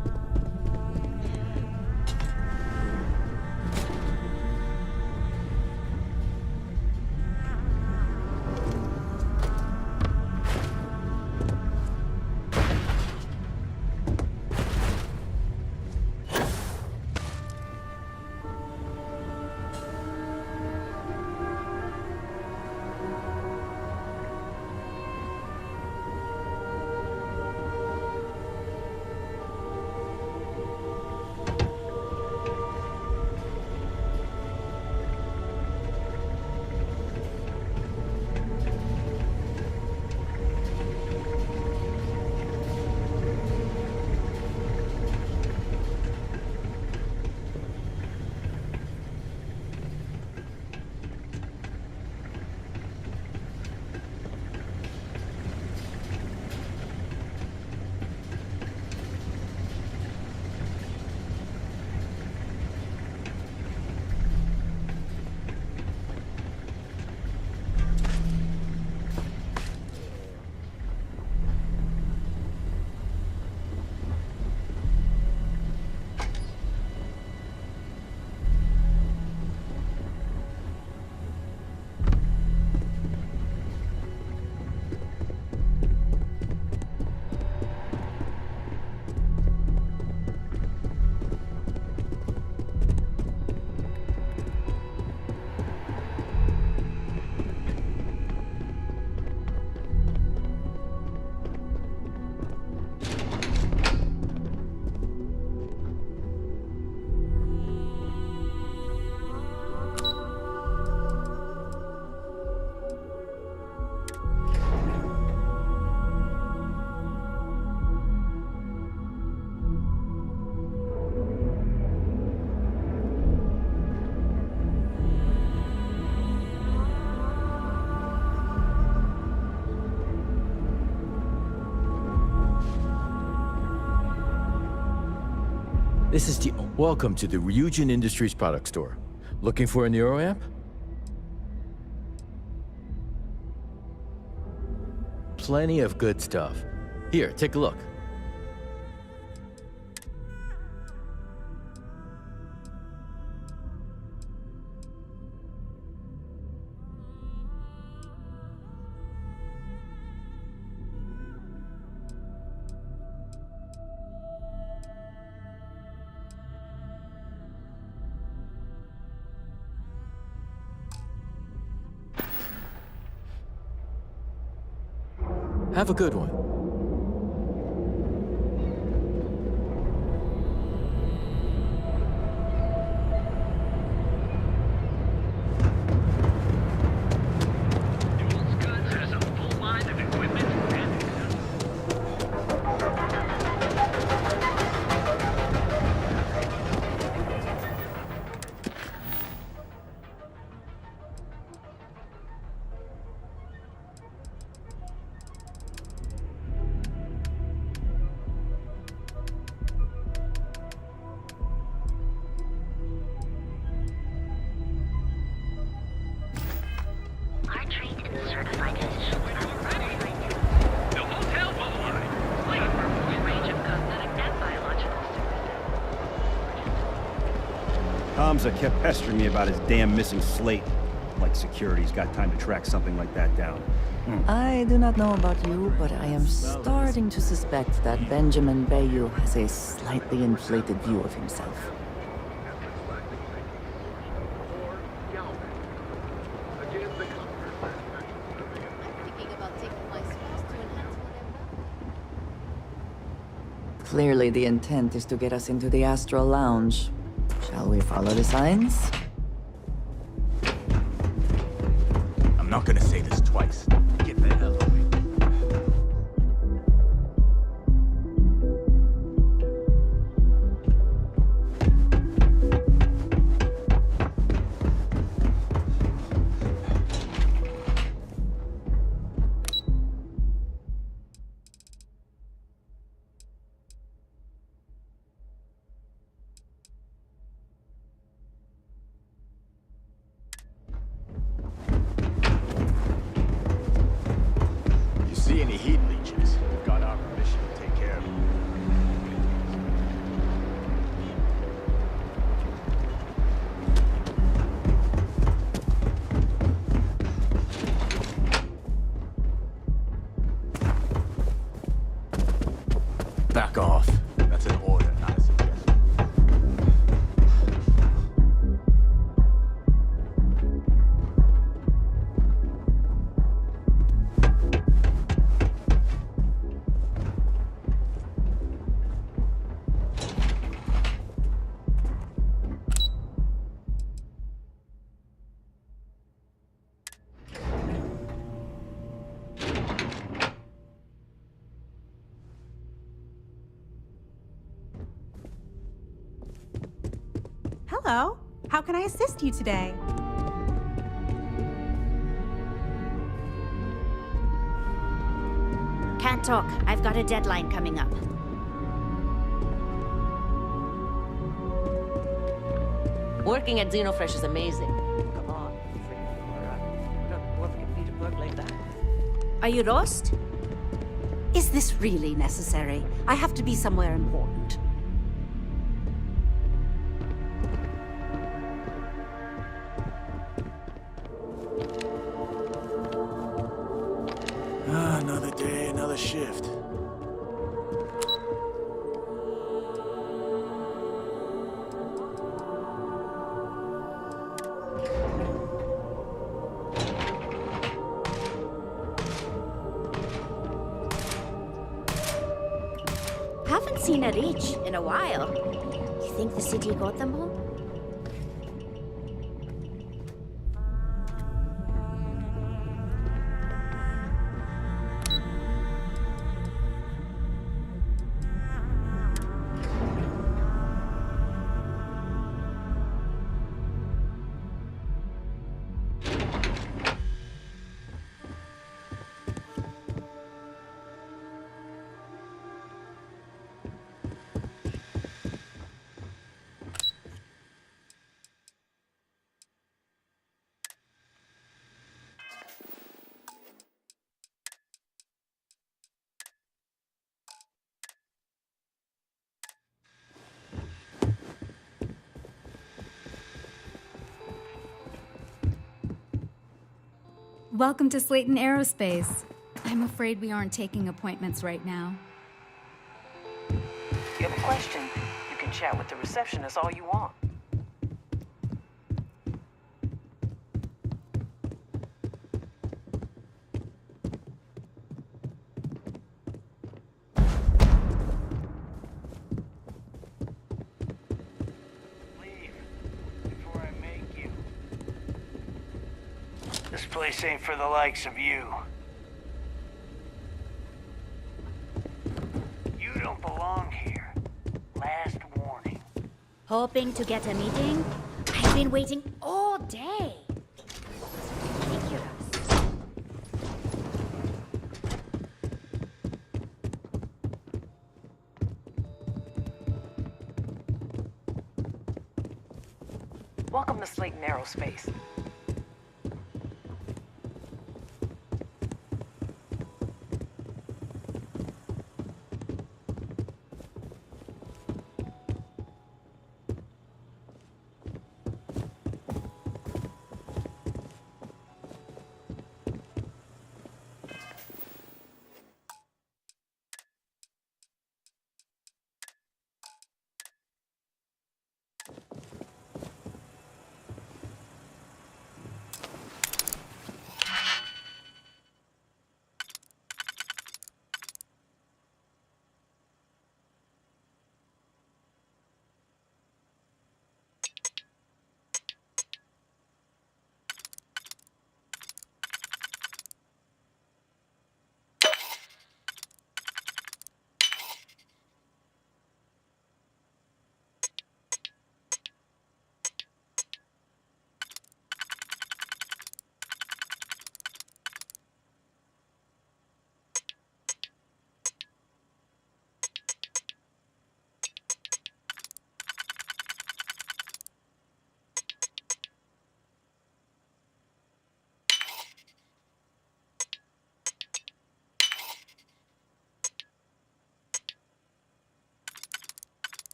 Speaker 4: This is the... Welcome to the Ryujin Industries product store. Looking for a Neuro amp? Plenty of good stuff. Here, take a look. Have a good one.
Speaker 23: Hamza kept pestering me about his damn missing slate. Like security's got time to track something like that down.
Speaker 3: I do not know about you, but I am starting to suspect that Benjamin Bayou has a slightly inflated view of himself. Clearly the intent is to get us into the Astral Lounge. Shall we follow the signs?
Speaker 19: I'm not gonna say this twice. Get the hell away. Any heat leeches? We've got our permission to take care of them. Back off. That's an order, not a suggestion.
Speaker 6: Hello. How can I assist you today?
Speaker 18: Can't talk. I've got a deadline coming up.
Speaker 11: Working at Xenofresh is amazing. Come on, we don't work at me to work like that.
Speaker 18: Are you lost? Is this really necessary? I have to be somewhere important.
Speaker 19: Another day, another shift.
Speaker 18: Haven't seen a Reach in a while. You think the city got them home?
Speaker 8: Welcome to Slayton Aerospace. I'm afraid we aren't taking appointments right now.
Speaker 9: You have a question? You can chat with the receptionist all you want.
Speaker 10: This place ain't for the likes of you. You don't belong here. Last warning.
Speaker 5: Hoping to get a meeting? I've been waiting all day. Ridiculous.
Speaker 9: Welcome to Slayton Aerospace.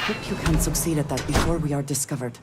Speaker 3: Hope you can succeed at that before we are discovered.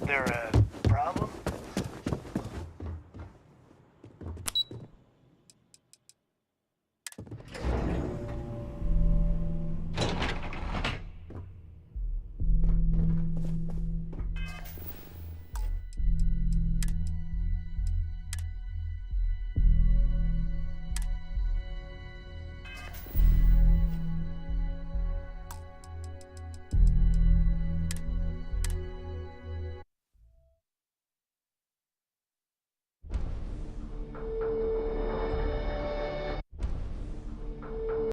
Speaker 10: They're